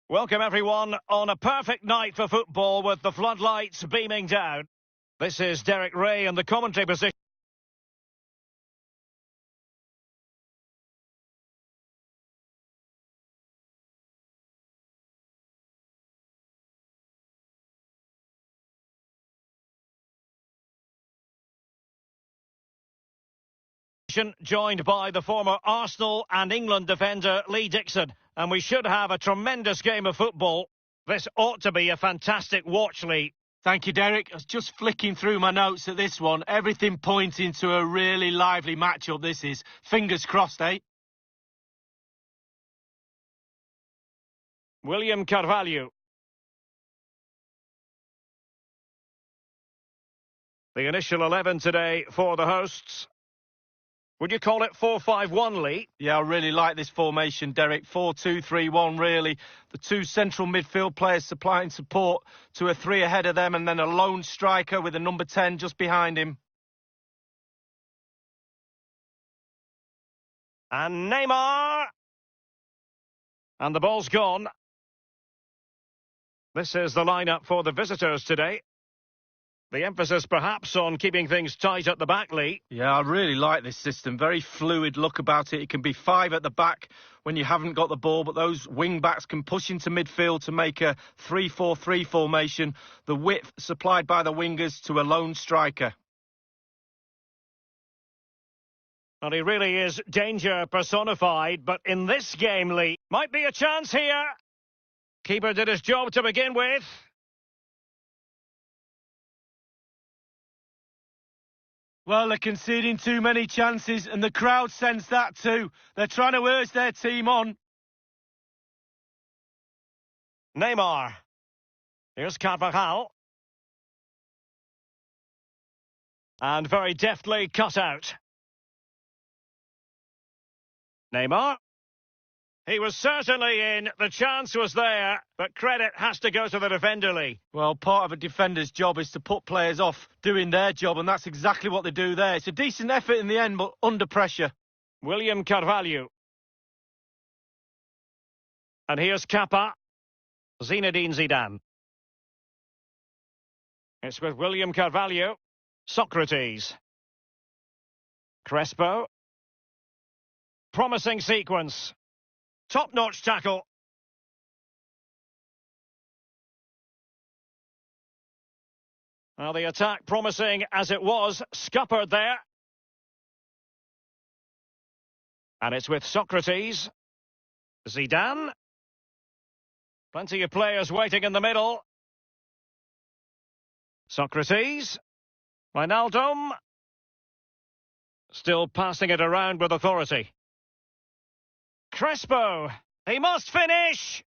Welcome everyone on a perfect night for football with the floodlights beaming down. This is Derek Ray in the commentary position. Joined by the former Arsenal and England defender Lee Dixon. And we should have a tremendous game of football. This ought to be a fantastic watch, Lee. Thank you, Derek. I was just flicking through my notes at this one. Everything pointing to a really lively matchup this is. Fingers crossed, eh? William Carvalho. The initial 11 today for the hosts. Would you call it 4-5-1, Lee? Yeah, I really like this formation, Derek. 4-2-3-1, really. The two central midfield players supplying support to a three ahead of them, and then a lone striker with a number 10 just behind him. And Neymar. And the ball's gone. This is the lineup for the visitors today. The emphasis perhaps on keeping things tight at the back, Lee. Yeah, I really like this system. Very fluid look about it. It can be five at the back when you haven't got the ball, but those wing-backs can push into midfield to make a 3-4-3 formation. The width supplied by the wingers to a lone striker. Well, he really is danger personified, but in this game, Lee, might be a chance here. Keeper did his job to begin with. Well, they're conceding too many chances, and the crowd sense that too. They're trying to urge their team on. Neymar. Here's Carvajal. And very deftly cut out. Neymar. He was certainly in, the chance was there, but credit has to go to the defender, Lee. Well, part of a defender's job is to put players off doing their job, and that's exactly what they do there. It's a decent effort in the end, but under pressure. William Carvalho. And here's Kappa. Zinedine Zidane. It's with William Carvalho. Socrates. Crespo. Promising sequence. Top-notch tackle. Well, the attack promising as it was, scuppered there. And it's with Socrates. Zidane. Plenty of players waiting in the middle. Socrates. Wijnaldum. Still passing it around with authority. Crespo, he must finish!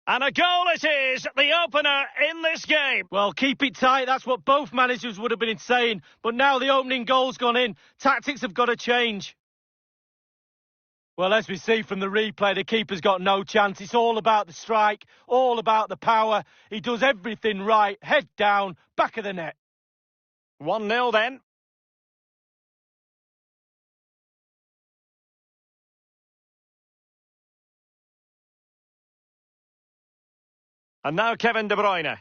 And a goal it is, the opener in this game. Well, keep it tight, that's what both managers would have been saying. But now the opening goal's gone in, tactics have got to change. Well, as we see from the replay, the keeper's got no chance. It's all about the strike, all about the power. He does everything right, head down, back of the net. 1-0 then. And now Kevin De Bruyne.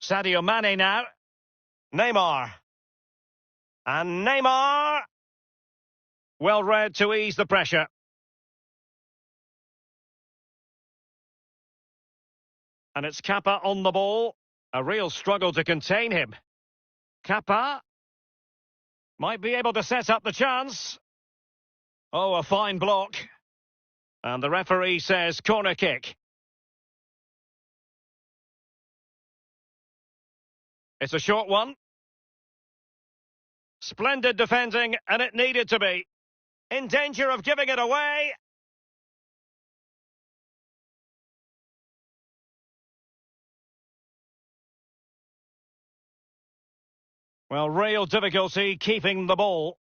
Sadio Mane now. Neymar. And Neymar. Well read to ease the pressure. And it's Kappa on the ball. A real struggle to contain him. Kappa. Might be able to set up the chance. Oh, a fine block. And the referee says corner kick. It's a short one. Splendid defending, and it needed to be. In danger of giving it away. Well, real difficulty keeping the ball.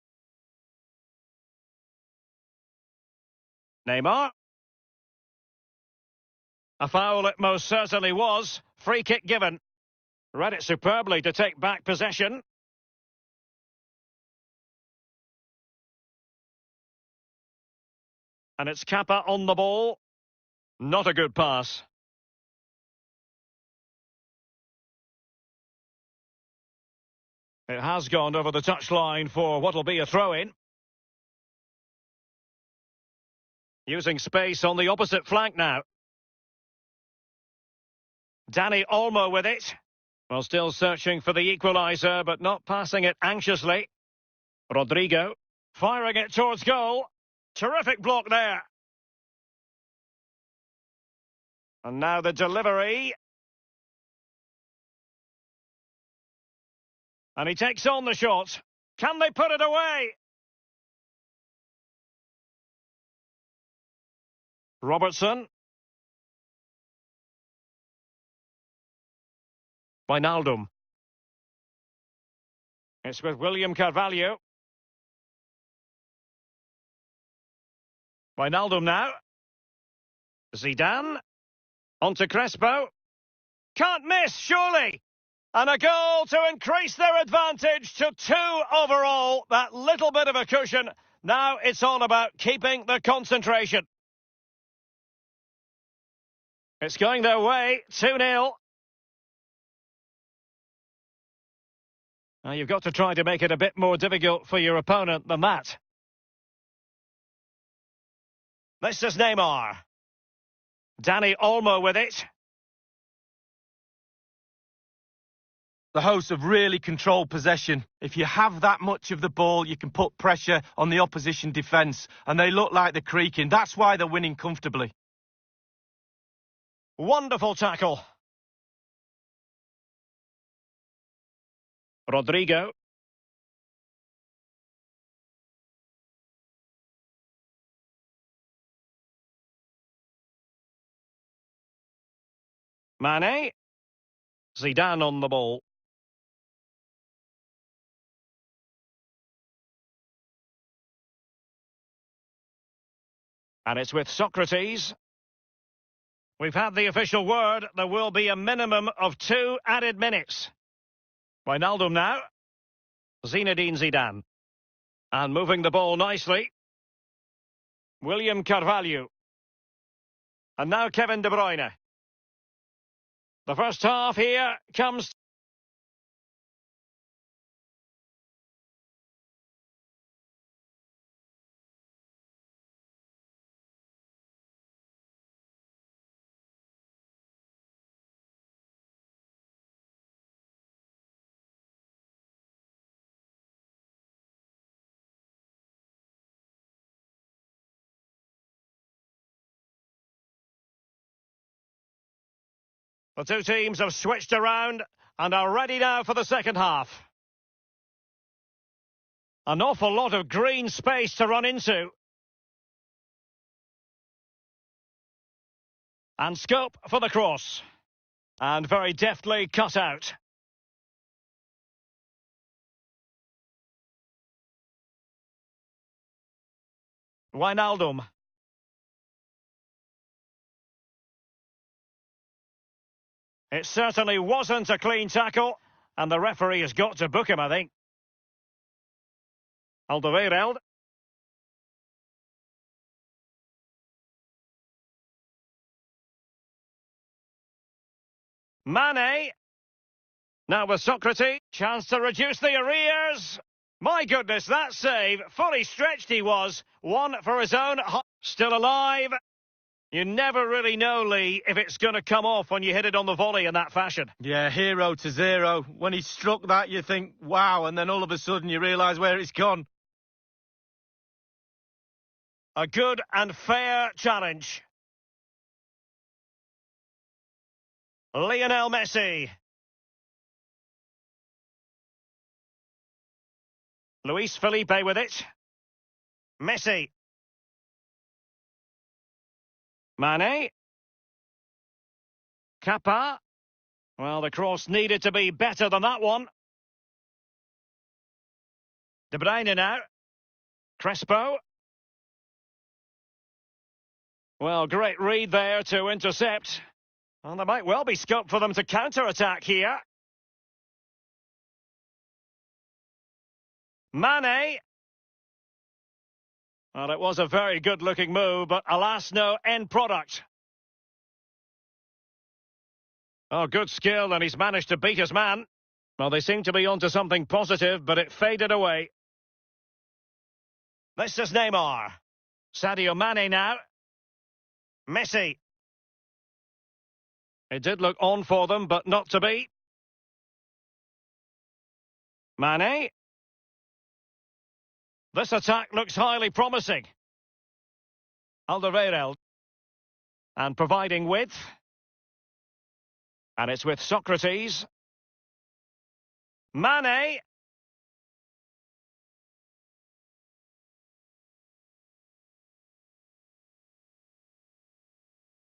Neymar. A foul it most certainly was. Free kick given. Read it superbly to take back possession. And it's Kappa on the ball. Not a good pass. It has gone over the touchline for what'll be a throw-in. Using space on the opposite flank now. Dani Olmo with it. Well, still searching for the equaliser, but not passing it anxiously. Rodrigo firing it towards goal. Terrific block there. And now the delivery. And he takes on the shot. Can they put it away? Robertson. Wijnaldum. It's with William Carvalho. Wijnaldum now. Zidane. On to Crespo. Can't miss, surely. And a goal to increase their advantage to 2 overall. That little bit of a cushion. Now it's all about keeping the concentration. It's going their way, 2-0. Now you've got to try to make it a bit more difficult for your opponent than that. This is Neymar. Dani Olmo with it. The hosts have really controlled possession. If you have that much of the ball, you can put pressure on the opposition defence. And they look like they're creaking. That's why they're winning comfortably. Wonderful tackle. Rodrigo. Mane. Zidane on the ball. And it's with Socrates. We've had the official word. There will be a minimum of 2 added minutes. Wijnaldum now. Zinedine Zidane. And moving the ball nicely. William Carvalho. And now Kevin De Bruyne. The first half here comes. The two teams have switched around and are ready now for the second half. An awful lot of green space to run into. And scope for the cross. And very deftly cut out. Wijnaldum. It certainly wasn't a clean tackle, and the referee has got to book him, I think. Alderweireld. Mane. Now with Socrates. Chance to reduce the arrears. My goodness, that save. Fully stretched he was. One for his own. Still alive. You never really know, Lee, if it's going to come off when you hit it on the volley in that fashion. Yeah, 0-0. When he struck that, you think, wow, and then all of a sudden you realise where it's gone. A good and fair challenge. Lionel Messi. Luis Felipe with it. Messi. Mane. Kappa. Well, the cross needed to be better than that one. De Bruyne now. Crespo. Well, great read there to intercept. Well, there might well be scope for them to counter-attack here. Mane. Well, it was a very good-looking move, but alas, no end product. Oh, good skill, and he's managed to beat his man. Well, they seem to be onto something positive, but it faded away. This is Neymar. Sadio Mane now. Messi. It did look on for them, but not to be. Mane. This attack looks highly promising. Alderweireld. And providing width. And it's with Socrates. Mane.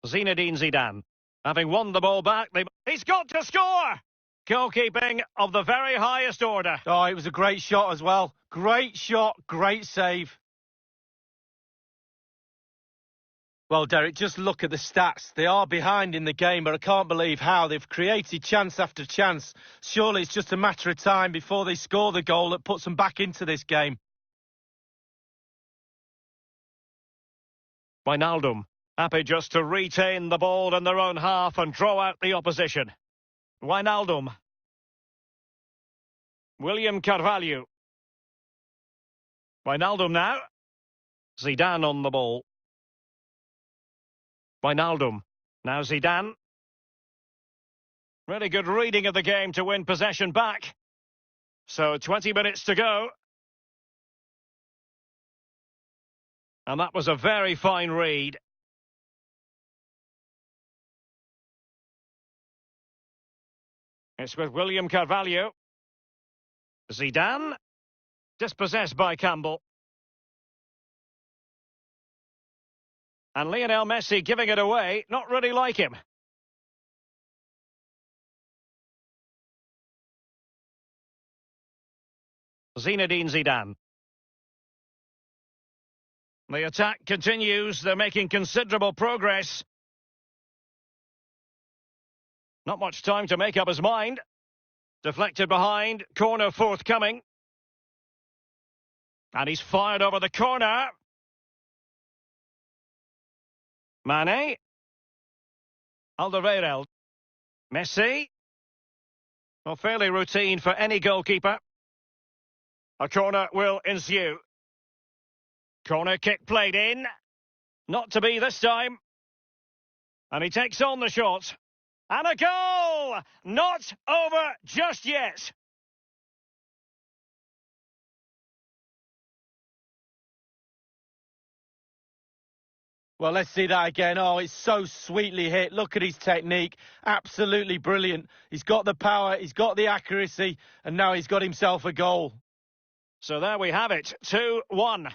Zinedine Zidane. Having won the ball back, he's got to score! Goalkeeping of the very highest order. Oh, it was a great shot as well. Great shot, great save. Well, Derek, just look at the stats. They are behind in the game, but I can't believe how they've created chance after chance. Surely it's just a matter of time before they score the goal that puts them back into this game. Wijnaldum, happy just to retain the ball in their own half and draw out the opposition. Wijnaldum. William Carvalho. Wijnaldum now. Zidane on the ball. Wijnaldum. Now Zidane. Really good reading of the game to win possession back. So 20 minutes to go. And that was a very fine read. It's with William Carvalho. Zidane. Dispossessed by Campbell. And Lionel Messi giving it away. Not really like him. Zinedine Zidane. The attack continues. They're making considerable progress. Not much time to make up his mind. Deflected behind. Corner forthcoming. And he's fired over the corner. Mane. Alderweireld. Messi. Well, fairly routine for any goalkeeper. A corner will ensue. Corner kick played in. Not to be this time. And he takes on the shot. And a goal! Not over just yet. Well, let's see that again. Oh, it's so sweetly hit. Look at his technique. Absolutely brilliant. He's got the power, he's got the accuracy, and now he's got himself a goal. So there we have it, 2-1.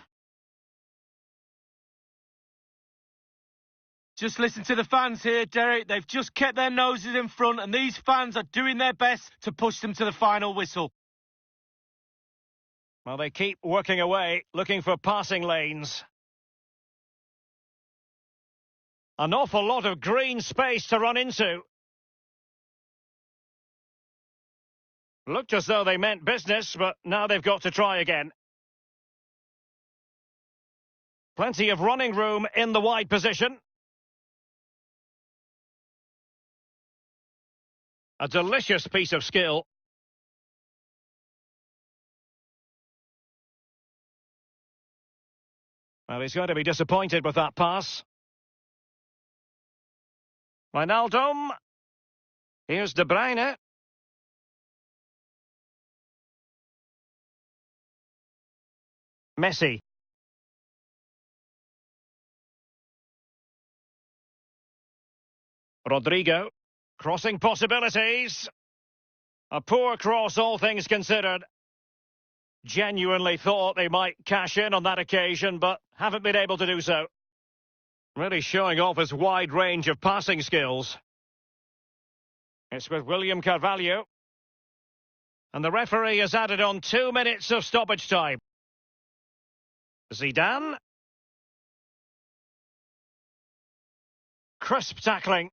Just listen to the fans here, Derek. They've just kept their noses in front, and these fans are doing their best to push them to the final whistle. Well, they keep working away, looking for passing lanes. An awful lot of green space to run into. Looked as though they meant business, but now they've got to try again. Plenty of running room in the wide position. A delicious piece of skill. Well, he's going to be disappointed with that pass. Wijnaldum. Here's De Bruyne. Messi. Rodrigo. Crossing possibilities. A poor cross, all things considered. Genuinely thought they might cash in on that occasion, but haven't been able to do so. Really showing off his wide range of passing skills. It's with William Carvalho. And the referee has added on 2 minutes of stoppage time. Zidane. Crisp tackling.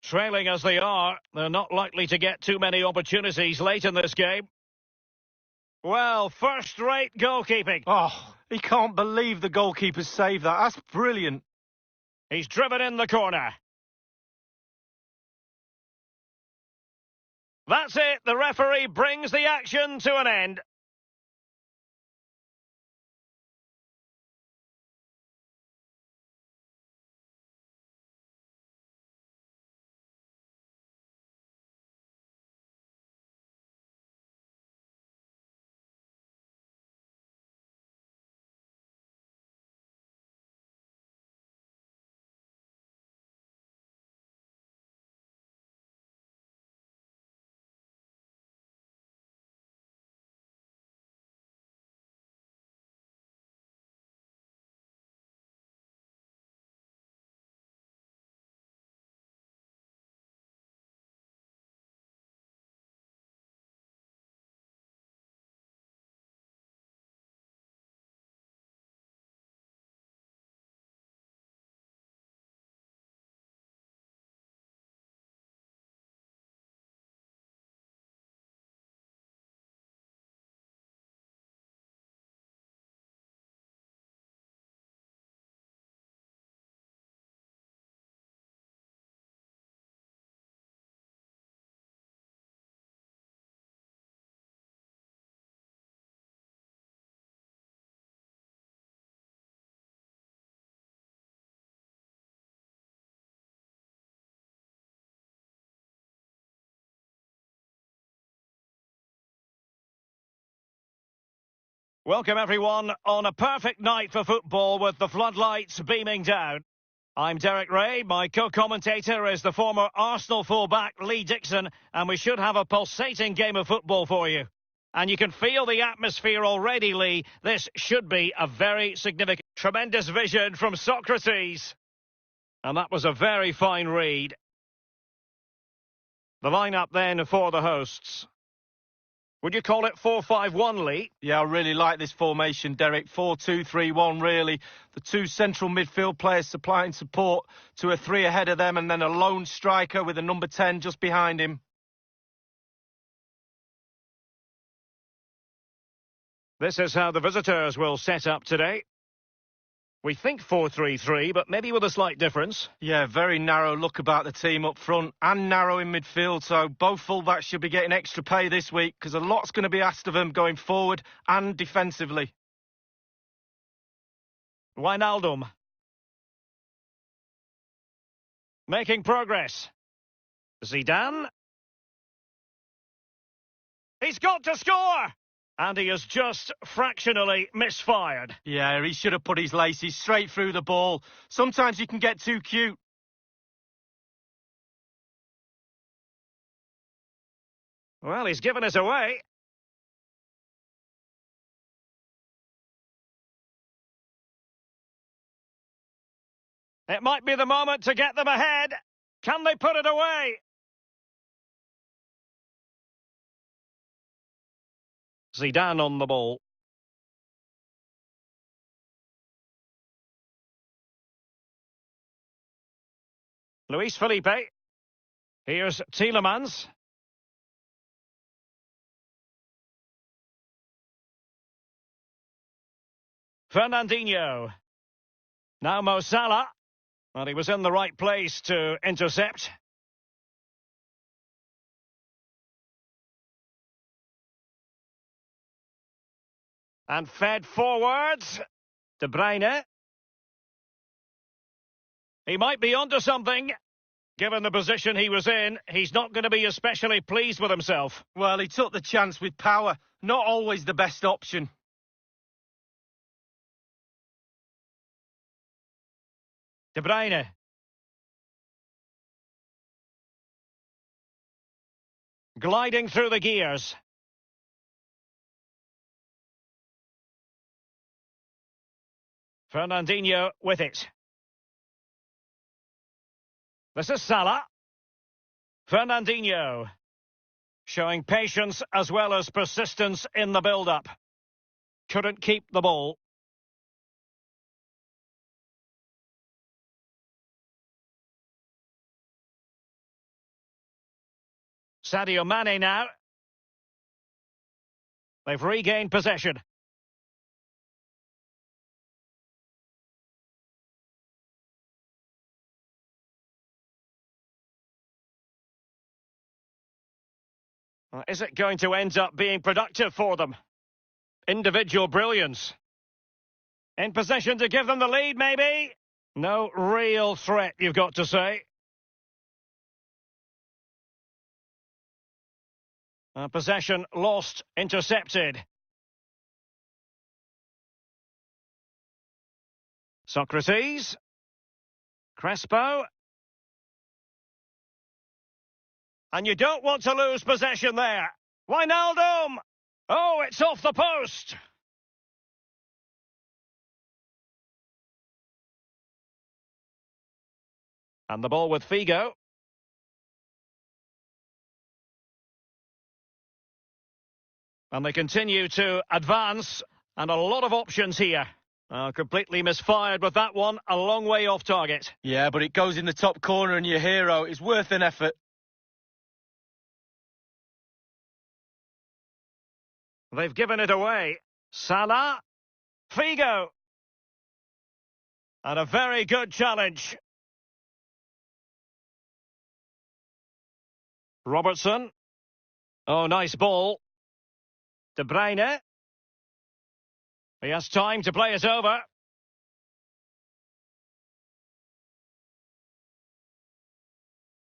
Trailing as they are, they're not likely to get too many opportunities late in this game. Well, first-rate goalkeeping. Oh, he can't believe the goalkeeper saved that. That's brilliant. He's driven in the corner. That's it. The referee brings the action to an end. Welcome everyone on a perfect night for football with the floodlights beaming down. I'm Derek Ray, my co-commentator is the former Arsenal fullback Lee Dixon, and we should have a pulsating game of football for you. And you can feel the atmosphere already, Lee. This should be a very significant, tremendous vision from Socrates. And that was a very fine read. The lineup then for the hosts. Would you call it 4-5-1, Lee? Yeah, I really like this formation, Derek. 4-2-3-1, really. The two central midfield players supplying support to a three ahead of them, and then a lone striker with a number 10 just behind him. This is how the visitors will set up today. We think 4-3-3, but maybe with a slight difference. Yeah, very narrow look about the team up front and narrow in midfield, so both fullbacks should be getting extra pay this week because a lot's going to be asked of them going forward and defensively. Wijnaldum. Making progress. Zidane. He's got to score! And he has just fractionally misfired. Yeah, he should have put his laces straight through the ball. Sometimes you can get too cute. Well, he's given us away. It might be the moment to get them ahead. Can they put it away? Zidane on the ball. Luis Felipe. Here's Tielemans. Fernandinho. Now Mo Salah. Well, he was in the right place to intercept. And fed forwards. De Bruyne. He might be onto something. Given the position he was in, he's not going to be especially pleased with himself. Well, he took the chance with power. Not always the best option. De Bruyne. Gliding through the gears. Fernandinho with it. This is Salah. Fernandinho. Showing patience as well as persistence in the build-up. Couldn't keep the ball. Sadio Mane now. They've regained possession. Is it going to end up being productive for them? Individual brilliance. In possession to give them the lead, maybe? No real threat, you've got to say. Possession lost, intercepted. Socrates. Crespo. And you don't want to lose possession there. Wijnaldum! Oh, it's off the post! And the ball with Figo. And they continue to advance, and a lot of options here. Completely misfired with that one, a long way off target. Yeah, but it goes in the top corner and your hero is worth an effort. They've given it away. Salah. Figo. And a very good challenge. Robertson. Oh, nice ball. De Bruyne. He has time to play it over.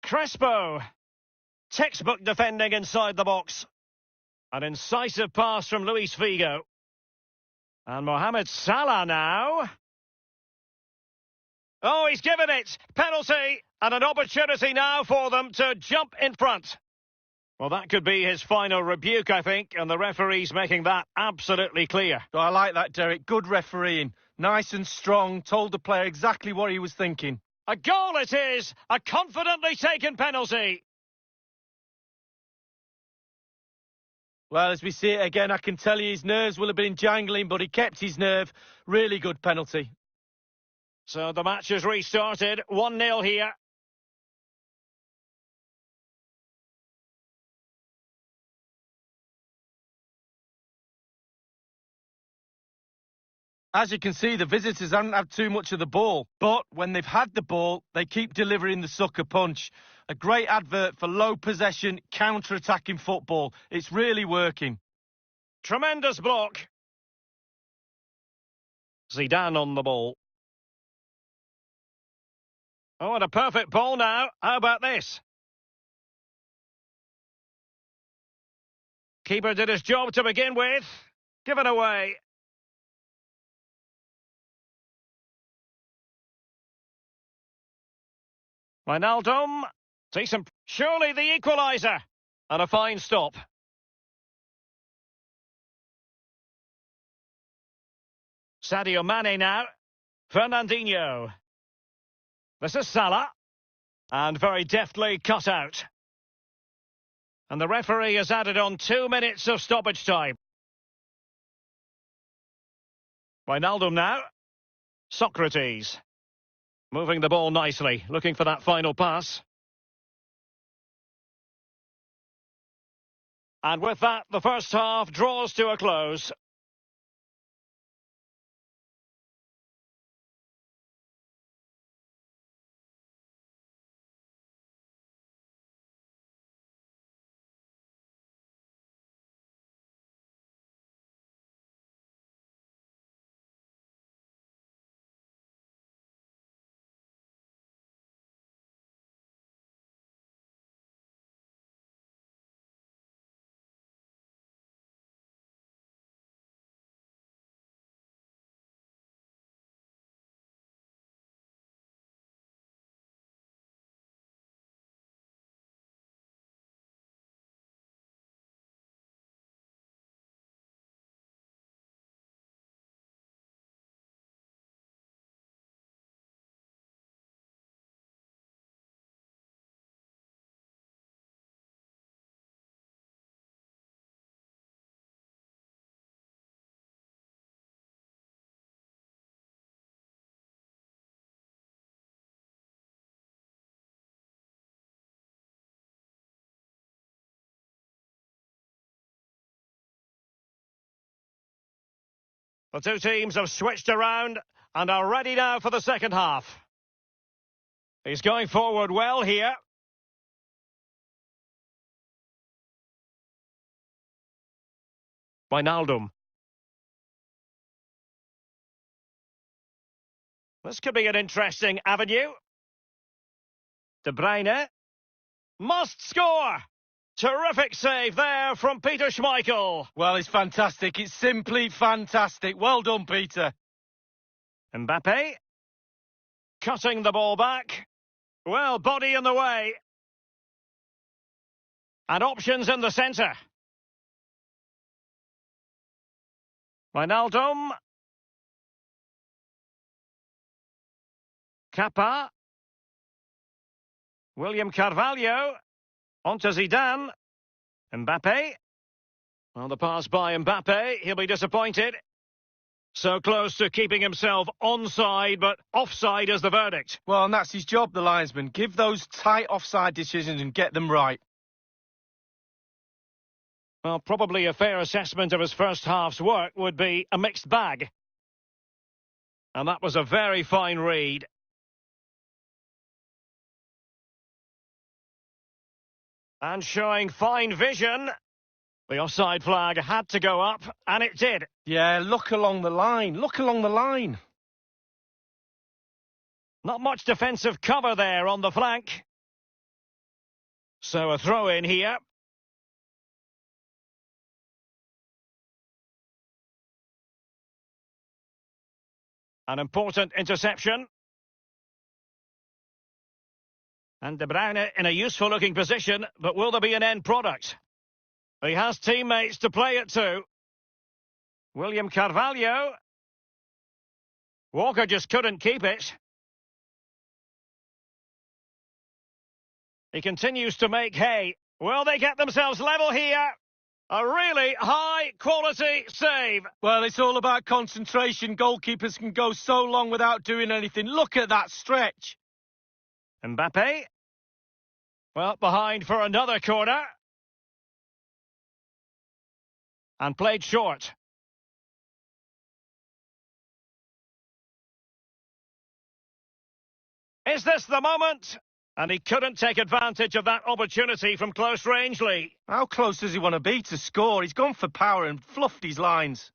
Crespo. Textbook defending inside the box. An incisive pass from Luis Figo. And Mohamed Salah now. Oh, he's given it. Penalty. And an opportunity now for them to jump in front. Well, that could be his final rebuke, I think, and the referee's making that absolutely clear. Oh, I like that, Derek. Good refereeing. Nice and strong. Told the player exactly what he was thinking. A goal it is. A confidently taken penalty. Well, as we see it again, I can tell you his nerves will have been jangling, but he kept his nerve. Really good penalty. So the match has restarted. 1-0 here. As you can see, the visitors haven't had too much of the ball, but when they've had the ball, they keep delivering the sucker punch. A great advert for low possession, counter-attacking football. It's really working. Tremendous block. Zidane on the ball. Oh, and a perfect ball now. How about this? Keeper did his job to begin with. Given away. Wijnaldum. Decent. Surely the equaliser. And a fine stop. Sadio Mane now. Fernandinho. This is Salah. And very deftly cut out. And the referee has added on 2 minutes of stoppage time. Wijnaldum now. Socrates. Moving the ball nicely, looking for that final pass. And with that, the first half draws to a close. The two teams have switched around and are ready now for the second half. He's going forward well here. Wijnaldum. This could be an interesting avenue. De Bruyne must score. Terrific save there from Peter Schmeichel. Well, it's fantastic. It's simply fantastic. Well done, Peter. Mbappe cutting the ball back. Well, body in the way. And options in the centre. Wijnaldum. Kappa. William Carvalho. On to Zidane. Mbappe. Well, the pass by Mbappe. He'll be disappointed. So close to keeping himself onside, but offside is the verdict. Well, and that's his job, the linesman. Give those tight offside decisions and get them right. Well, probably a fair assessment of his first half's work would be a mixed bag. And that was a very fine read. And showing fine vision. The offside flag had to go up, and it did. Yeah, look along the line. Look along the line. Not much defensive cover there on the flank. So a throw in here. An important interception. And De Bruyne in a useful looking position, but will there be an end product? He has teammates to play it to. William Carvalho. Walker just couldn't keep it. He continues to make hay. Will they get themselves level here? A really high-quality save. Well, it's all about concentration. Goalkeepers can go so long without doing anything. Look at that stretch. Mbappe. Well, behind for another corner. And played short. Is this the moment? And he couldn't take advantage of that opportunity from close range, Lee. How close does he want to be to score? He's gone for power and fluffed his lines.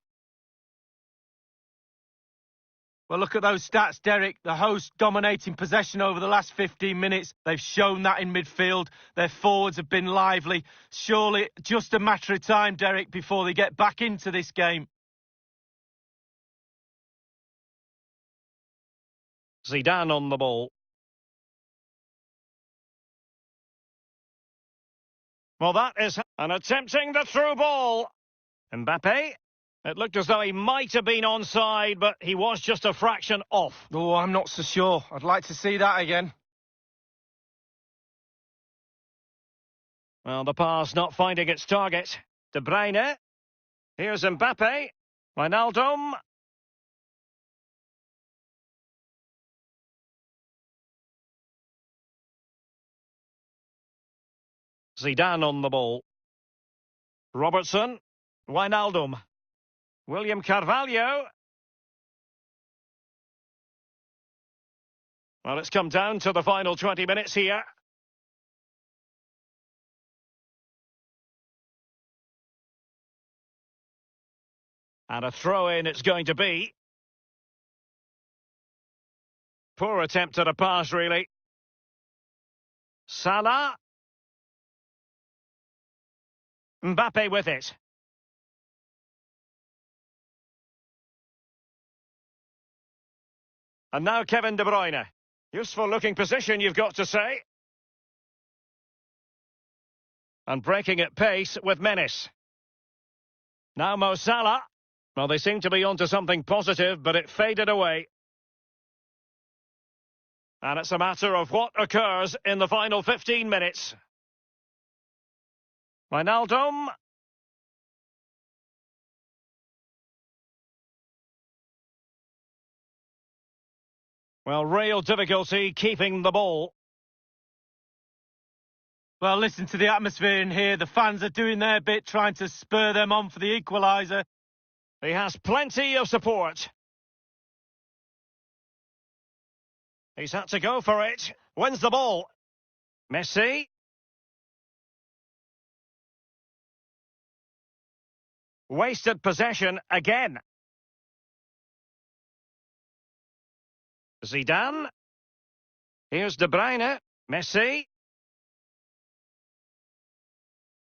Well, look at those stats, Derek. The host dominating possession over the last 15 minutes. They've shown that in midfield. Their forwards have been lively. Surely just a matter of time, Derek, before they get back into this game. Zidane on the ball. Well, that is an attempting the through ball. Mbappe. It looked as though he might have been onside, but he was just a fraction off. Oh, I'm not so sure. I'd like to see that again. Well, the pass not finding its target. De Bruyne. Here's Mbappe. Wijnaldum. Zidane on the ball. Robertson. Wijnaldum. William Carvalho. Well, it's come down to the final 20 minutes here. And a throw-in it's going to be. Poor attempt at a pass, really. Salah. Mbappe with it. And now Kevin De Bruyne. Useful looking position, you've got to say. And breaking at pace with menace. Now Mo Salah. Well, they seem to be onto something positive, but it faded away. And it's a matter of what occurs in the final 15 minutes. Wijnaldum. Well, real difficulty keeping the ball. Well, listen to the atmosphere in here. The fans are doing their bit, trying to spur them on for the equaliser. He has plenty of support. He's had to go for it. Wins the ball. Messi. Wasted possession again. Zidane. Here's De Bruyne. Messi.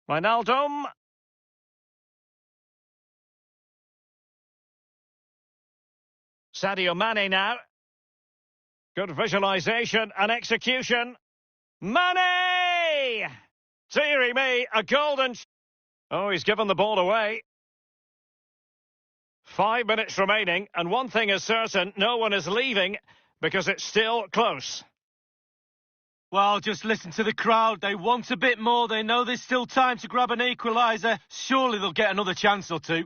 Wijnaldum. Sadio Mane now. Good visualisation and execution. Mane! Deary me, a golden... Oh, he's given the ball away. 5 minutes remaining, and one thing is certain, no one is leaving, because it's still close. Well, just listen to the crowd. They want a bit more. They know there's still time to grab an equaliser. Surely they'll get another chance or two.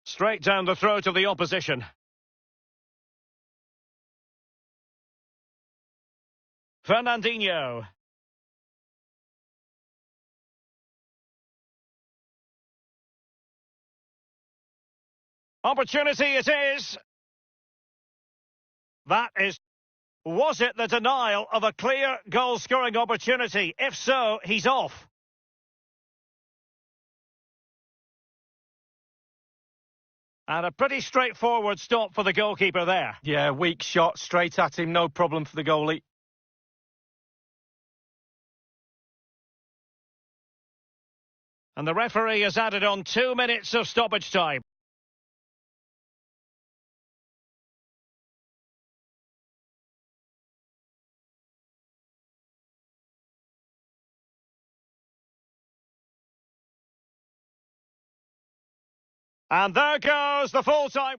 Straight down the throat of the opposition. Fernandinho. Opportunity it is. That is... Was it the denial of a clear goal-scoring opportunity? If so, he's off. And a pretty straightforward stop for the goalkeeper there. Yeah, weak shot, straight at him, no problem for the goalie. And the referee has added on 2 minutes of stoppage time. And there goes the full-time...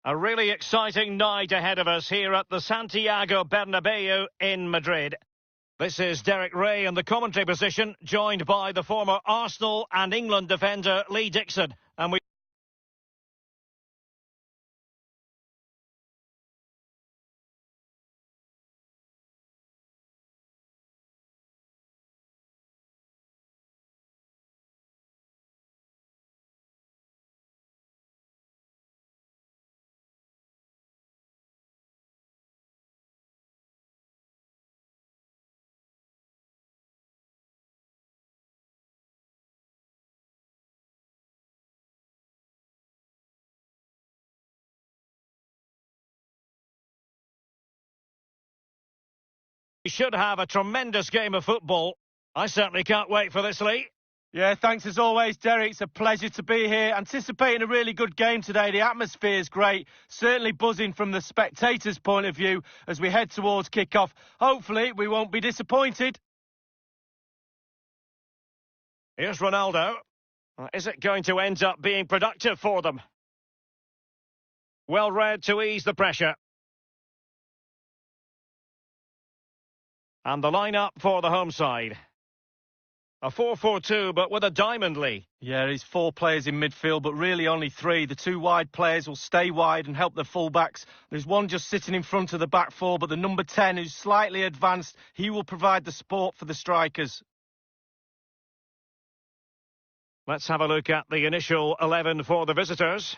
A really exciting night ahead of us here at the Santiago Bernabeu in Madrid. This is Derek Ray in the commentary position, joined by the former Arsenal and England defender Lee Dixon. And we should have a tremendous game of football. I certainly can't wait for this, Lee. Yeah, thanks as always, Derek. It's a pleasure to be here. Anticipating a really good game today. The atmosphere is great. Certainly buzzing from the spectators' point of view as we head towards kick-off. Hopefully, we won't be disappointed. Here's Ronaldo. Is it going to end up being productive for them? Well read to ease the pressure. And the lineup for the home side. A 4-4-2, but with a diamond, Lee. Yeah, he's 4 players in midfield, but really only 3. The 2 wide players will stay wide and help the fullbacks. There's one just sitting in front of the back 4, but the number 10, who's slightly advanced, he will provide the support for the strikers. Let's have a look at the initial 11 for the visitors.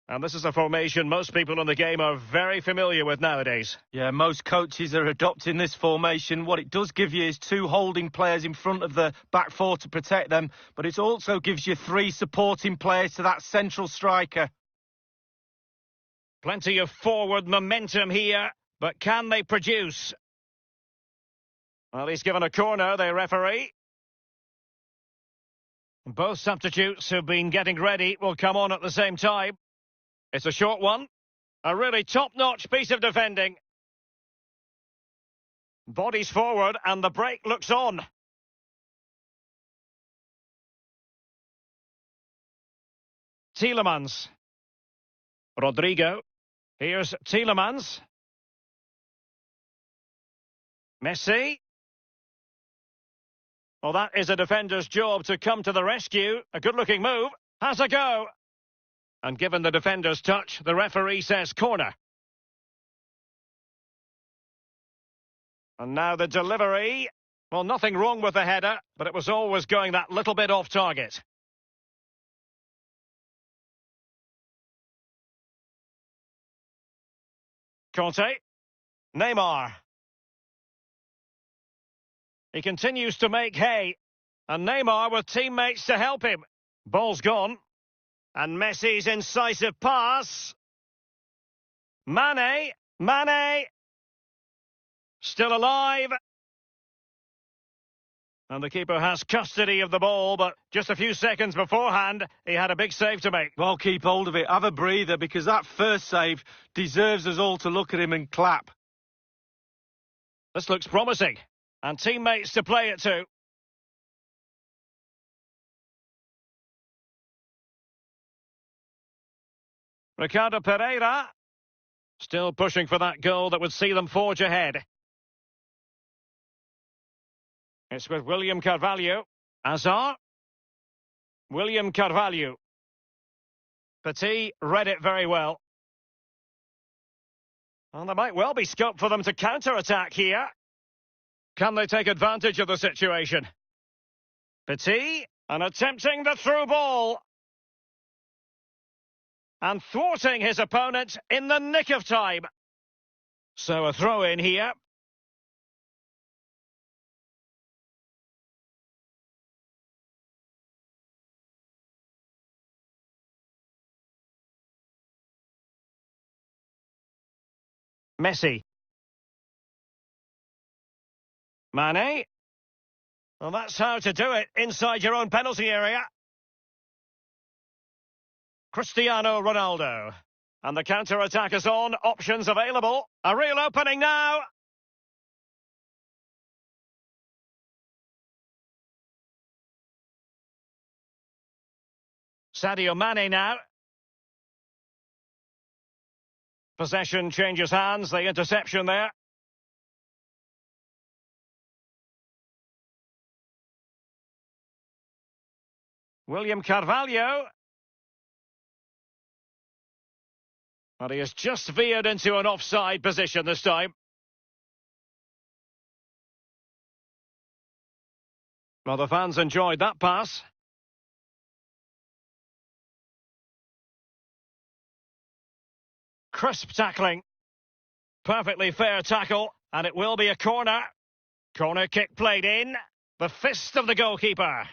And this is a formation most people in the game are very familiar with nowadays. Yeah, most coaches are adopting this formation. What it does give you is 2 holding players in front of the back 4 to protect them, but it also gives you 3 supporting players to that central striker. Plenty of forward momentum here, but can they produce? Well, he's given a corner, the referee. Both substitutes who've been getting ready will come on at the same time. It's a short one. A really top-notch piece of defending. Bodies forward and the break looks on. Tielemans. Rodrigo. Here's Tielemans. Messi. Well, that is a defender's job to come to the rescue. A good-looking move. Has a go. And given the defender's touch, the referee says corner. And now the delivery. Well, nothing wrong with the header, but it was always going that little bit off target. Conte. Neymar. He continues to make hay. And Neymar with teammates to help him. Ball's gone. And Messi's incisive pass. Mane. Still alive. And the keeper has custody of the ball, but just a few seconds beforehand, he had a big save to make. Well, keep hold of it. Have a breather, because that first save deserves us all to look at him and clap. This looks promising. And teammates to play it to. Ricardo Pereira. Still pushing for that goal that would see them forge ahead. It's with William Carvalho. Hazard. William Carvalho. Petit read it very well. And there might well be scope for them to counter-attack here. Can they take advantage of the situation? Petit, and attempting the through ball. And thwarting his opponent in the nick of time. So a throw in here. Messi. Mane. Well, that's how to do it inside your own penalty area. Cristiano Ronaldo. And the counter-attack is on. Options available. A real opening now. Sadio Mane now. Possession changes hands, the interception there. William Carvalho. And he has just veered into an offside position this time. Well, the fans enjoyed that pass. Crisp tackling. Perfectly fair tackle, and it will be a corner. Corner kick played in. The fist of the goalkeeper.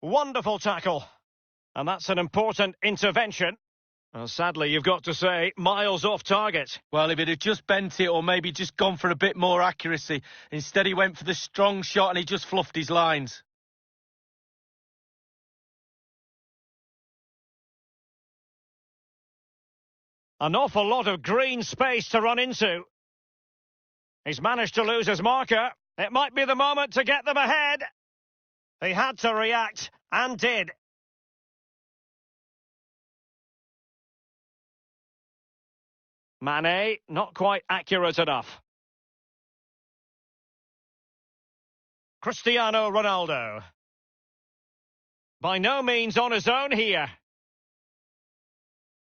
Wonderful tackle. And that's an important intervention. Well, sadly, you've got to say, miles off target. Well, if it had just bent it or maybe just gone for a bit more accuracy. Instead, he went for the strong shot and he just fluffed his lines. An awful lot of green space to run into. He's managed to lose his marker. It might be the moment to get them ahead. He had to react, and did. Mane, not quite accurate enough. Cristiano Ronaldo. By no means on his own here.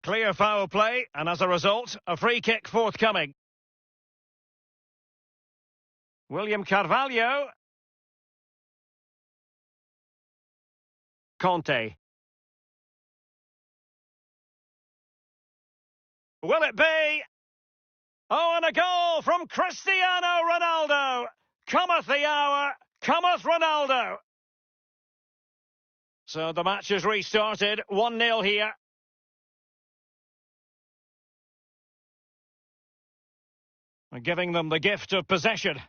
Clear foul play, and as a result, a free kick forthcoming. William Carvalho. Conte. Will it be? Oh, and a goal from Cristiano Ronaldo. Cometh the hour, cometh Ronaldo. So the match is restarted, 1-0 here. And giving them the gift of possession.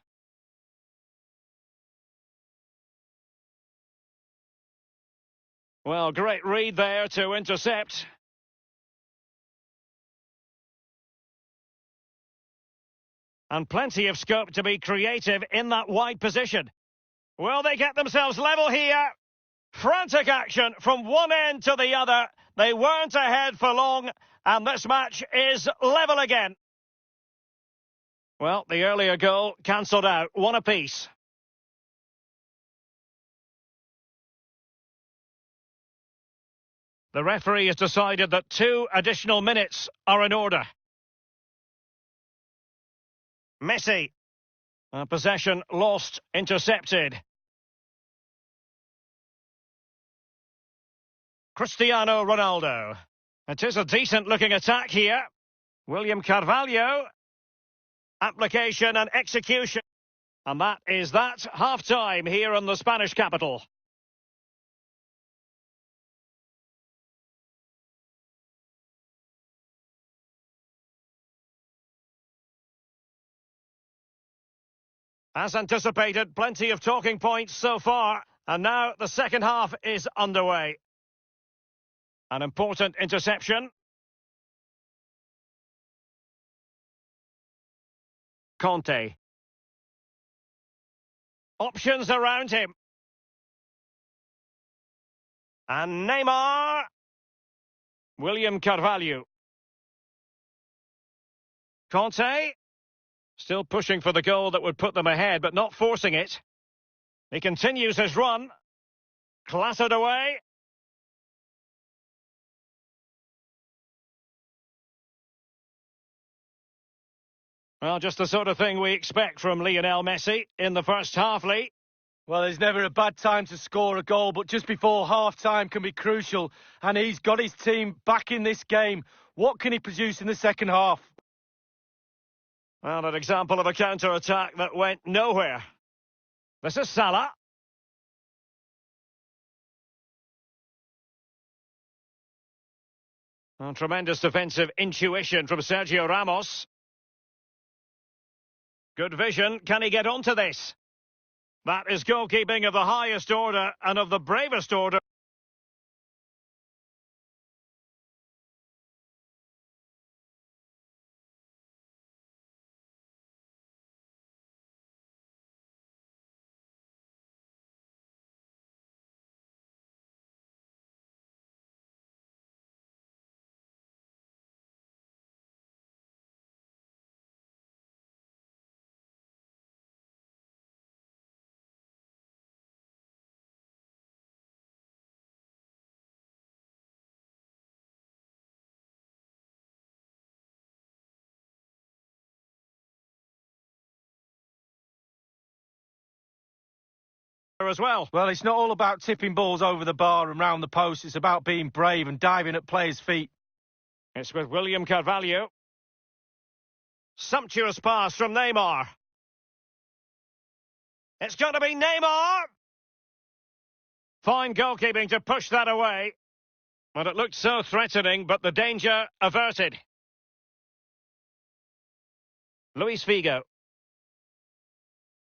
Well, great read there to intercept. And plenty of scope to be creative in that wide position. Will they get themselves level here? Frantic action from one end to the other. They weren't ahead for long, and this match is level again. Well, the earlier goal cancelled out, one apiece. The referee has decided that 2 additional minutes are in order. Messi. Possession lost, intercepted. Cristiano Ronaldo. It is a decent-looking attack here. William Carvalho. Application and execution. And that is that. Half-time here in the Spanish capital. As anticipated, plenty of talking points so far. And now the second half is underway. An important interception. Conte. Options around him. And Neymar. William Carvalho. Conte. Still pushing for the goal that would put them ahead, but not forcing it. He continues his run. Clattered away. Well, just the sort of thing we expect from Lionel Messi in the first half, Lee. Well, there's never a bad time to score a goal, but just before half-time can be crucial, and he's got his team back in this game. What can he produce in the second half? Well, an example of a counter-attack that went nowhere. This is Salah. Well, tremendous defensive intuition from Sergio Ramos. Good vision. Can he get onto this? That is goalkeeping of the highest order and of the bravest order. as well. Well, it's not all about tipping balls over the bar and round the post. It's about being brave and diving at players' feet. It's with William Carvalho. Sumptuous pass from Neymar. It's got to be Neymar! Fine goalkeeping to push that away. Well, it looked so threatening, but the danger averted. Luis Figo.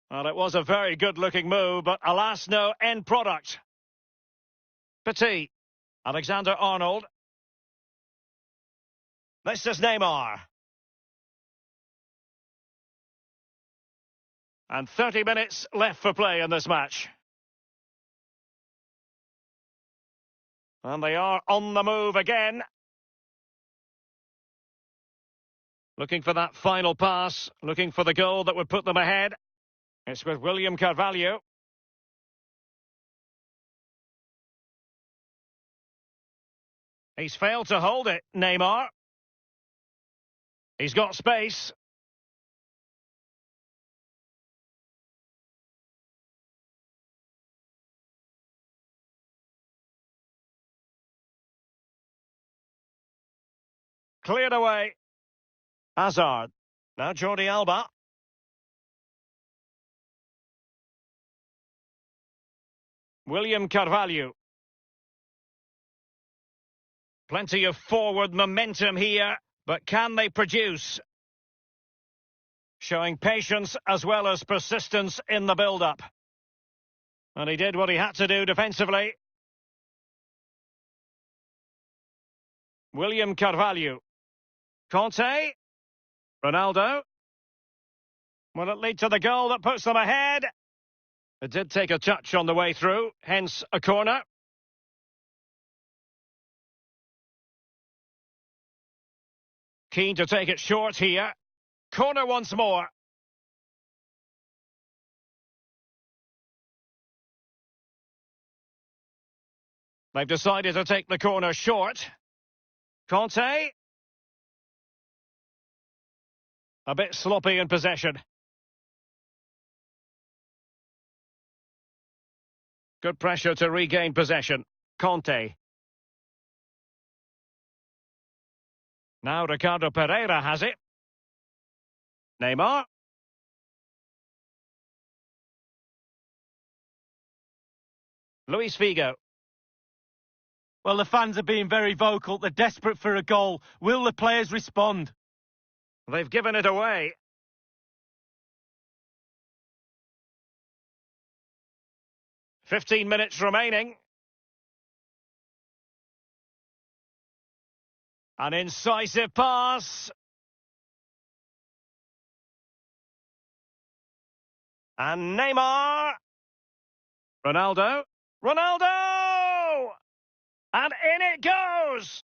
Well, it was a very good-looking move, but alas, no end product. Petit. Alexander-Arnold. This is Neymar. And 30 minutes left for play in this match. And they are on the move again. Looking for that final pass, looking for the goal that would put them ahead. It's with William Carvalho. He's failed to hold it, Neymar. He's got space. Cleared away. Hazard. Now Jordi Alba. William Carvalho. Plenty of forward momentum here, but can they produce? Showing patience as well as persistence in the build-up. And he did what he had to do defensively. William Carvalho. Conte. Ronaldo. Will it lead to the goal that puts them ahead? It did take a touch on the way through, hence a corner. Keen to take it short here. Corner once more. They've decided to take the corner short. Conte. A bit sloppy in possession. Good pressure to regain possession. Conte. Now Ricardo Pereira has it. Neymar. Luis Figo. Well, the fans are being very vocal. They're desperate for a goal. Will the players respond? They've given it away. .15 minutes remaining. An incisive pass. And Neymar. Ronaldo. Ronaldo! And in it goes!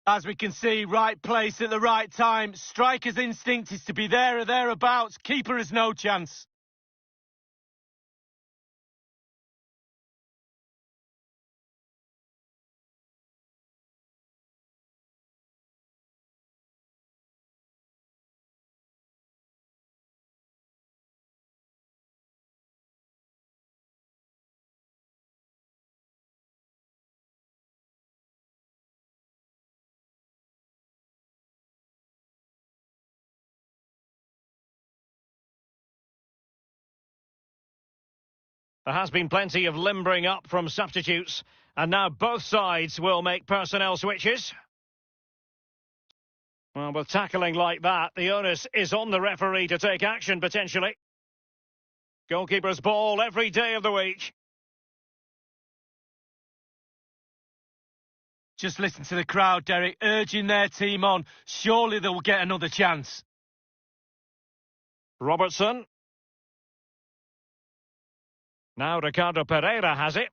As we can see, right place at the right time. Striker's instinct is to be there or thereabouts. Keeper has no chance. There has been plenty of limbering up from substitutes, and now both sides will make personnel switches. Well, with tackling like that, the onus is on the referee to take action, potentially. Goalkeeper's ball every day of the week. Just listen to the crowd, Derek, urging their team on. Surely they'll get another chance. Robertson. Now Ricardo Pereira has it.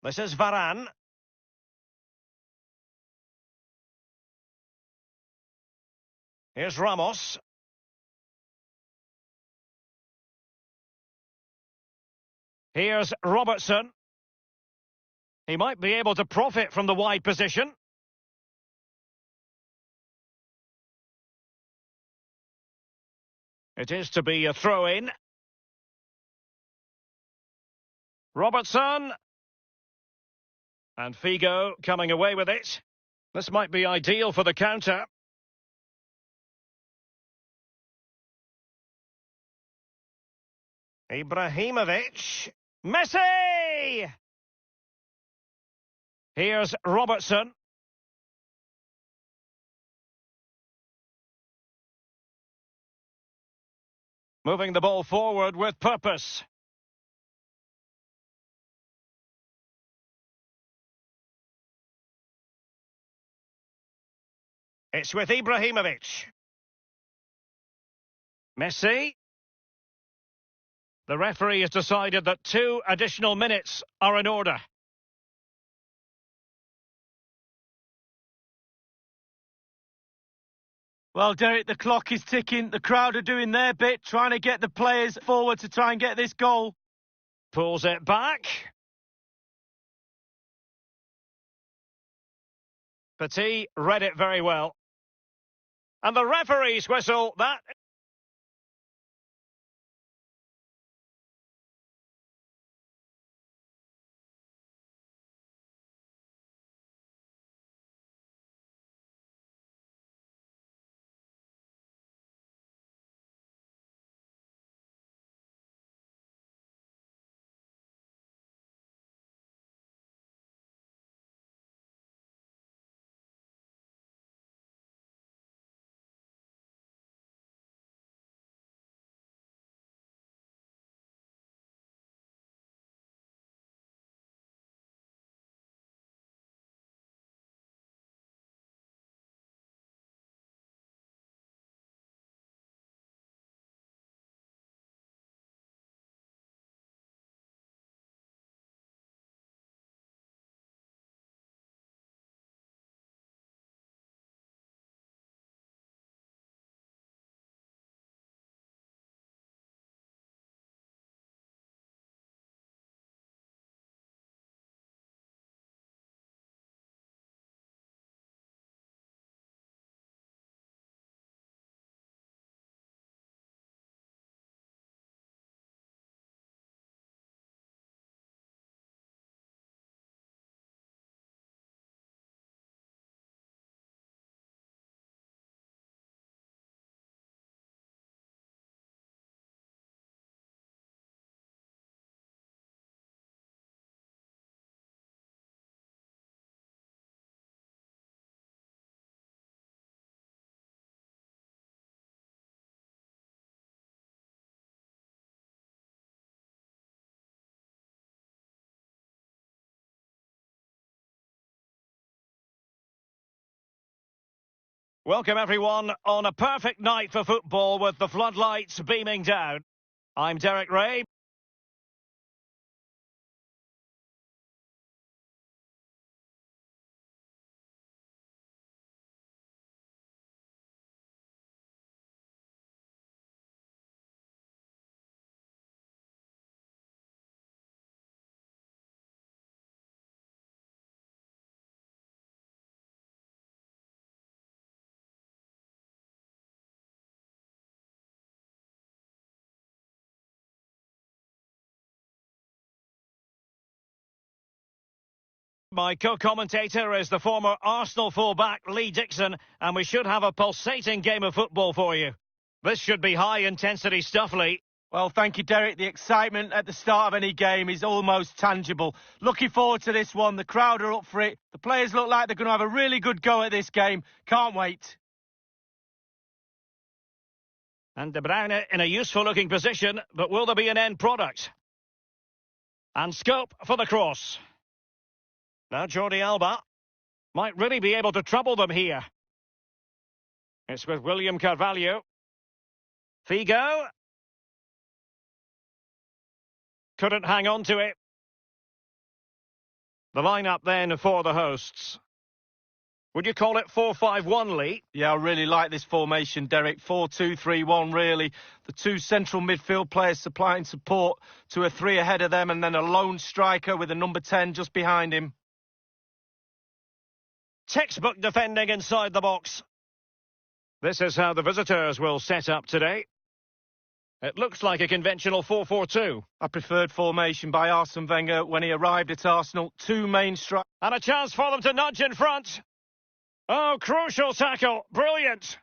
This is Varane. Here's Ramos. Here's Robertson. He might be able to profit from the wide position. It is to be a throw-in. Robertson. And Figo coming away with it. This might be ideal for the counter. Ibrahimovic. Messi! Here's Robertson. Moving the ball forward with purpose. It's with Ibrahimovic. Messi. The referee has decided that 2 additional minutes are in order. Well, Derek, the clock is ticking. The crowd are doing their bit, trying to get the players forward to try and get this goal. Pulls it back. Petit read it very well. And the referee's whistle, that... Welcome everyone on a perfect night for football with the floodlights beaming down. I'm Derek Ray. My co-commentator is the former Arsenal fullback Lee Dixon, and we should have a pulsating game of football for you. This should be high-intensity stuff, Lee. Well, thank you, Derek. The excitement at the start of any game is almost tangible. Looking forward to this one. The crowd are up for it. The players look like they're going to have a really good go at this game. Can't wait. And De Bruyne in a useful-looking position, but will there be an end product? And scope for the cross. Now Jordi Alba might really be able to trouble them here. It's with William Carvalho. Figo. Couldn't hang on to it. The lineup then for the hosts. Would you call it 4-5-1, Lee? Yeah, I really like this formation, Derek. 4-2-3-1, really. The two central midfield players supplying support to a three ahead of them, and then a lone striker with a number 10 just behind him. Textbook defending inside the box. This is how the visitors will set up today. It looks like a conventional 4-4-2. A preferred formation by Arsene Wenger when he arrived at Arsenal. Two main strikers. And a chance for them to nudge in front. Oh, crucial tackle. Brilliant.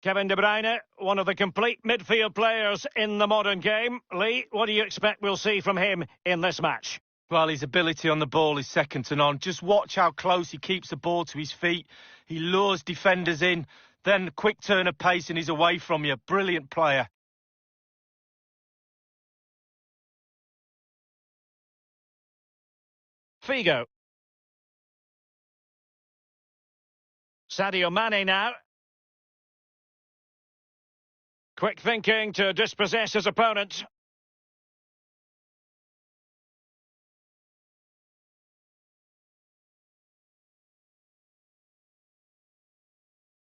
Kevin De Bruyne, one of the complete midfield players in the modern game. Lee, what do you expect we'll see from him in this match? Well, his ability on the ball is second to none. Just watch how close he keeps the ball to his feet. He lures defenders in. Then quick turn of pace and he's away from you. Brilliant player. Figo. Sadio Mane now. Quick thinking to dispossess his opponent.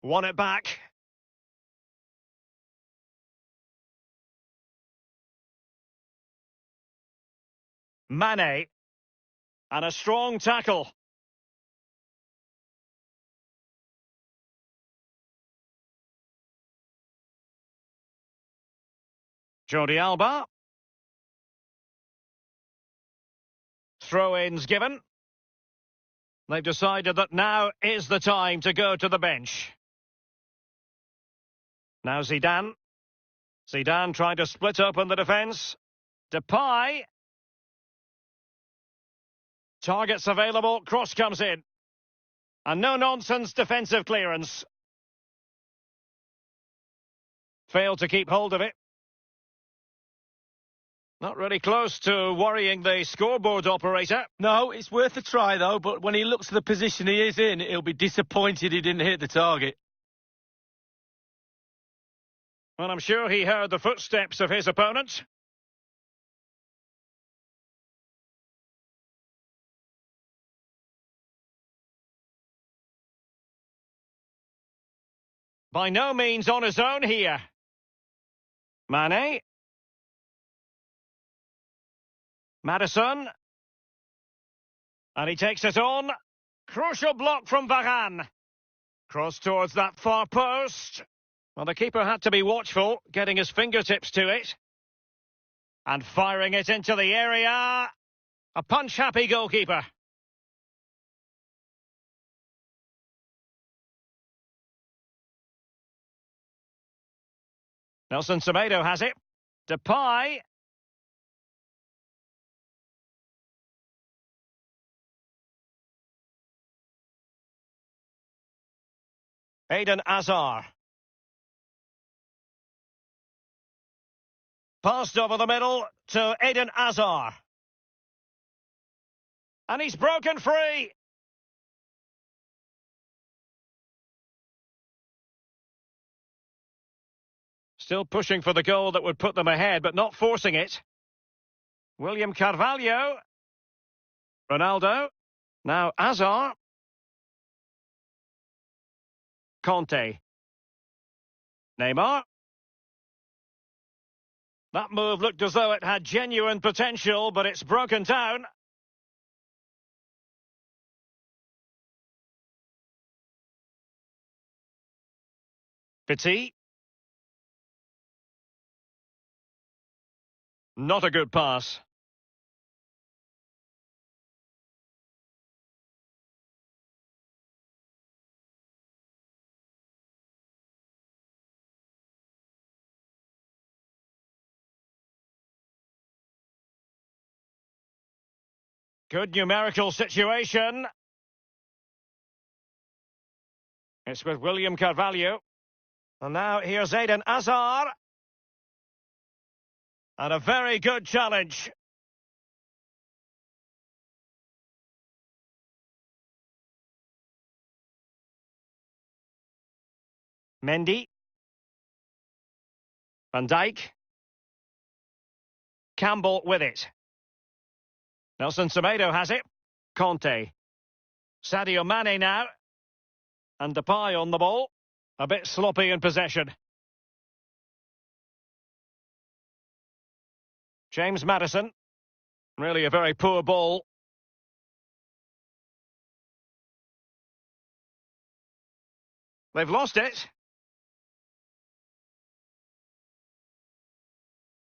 Won it back. Mane. And a strong tackle. Jordi Alba. Throw-ins given. They've decided that now is the time to go to the bench. Now Zidane. Zidane trying to split open the defence. Depay. Targets available, cross comes in. And no-nonsense defensive clearance. Failed to keep hold of it. Not really close to worrying the scoreboard operator. No, it's worth a try though, but when he looks at the position he is in, he'll be disappointed he didn't hit the target. Well, I'm sure he heard the footsteps of his opponent. By no means on his own here. Mane. Maddison. And he takes it on. Crucial block from Varane. Cross towards that far post. Well, the keeper had to be watchful, getting his fingertips to it. And firing it into the area. A punch-happy goalkeeper. Nelson Semedo has it. Depay. Eden Hazard. Passed over the middle to Eden Hazard. And he's broken free. Still pushing for the goal that would put them ahead, but not forcing it. William Carvalho. Ronaldo. Now Hazard. Conte. Neymar. That move looked as though it had genuine potential, but it's broken down. Petit. Not a good pass. Good numerical situation. It's with William Carvalho. And now here's Eden Hazard. And a very good challenge. Mendy. Van Dijk. Campbell with it. Nelson Semedo has it. Conte. Sadio Mane now. And Depay on the ball. A bit sloppy in possession. James Maddison. Really a very poor ball. They've lost it.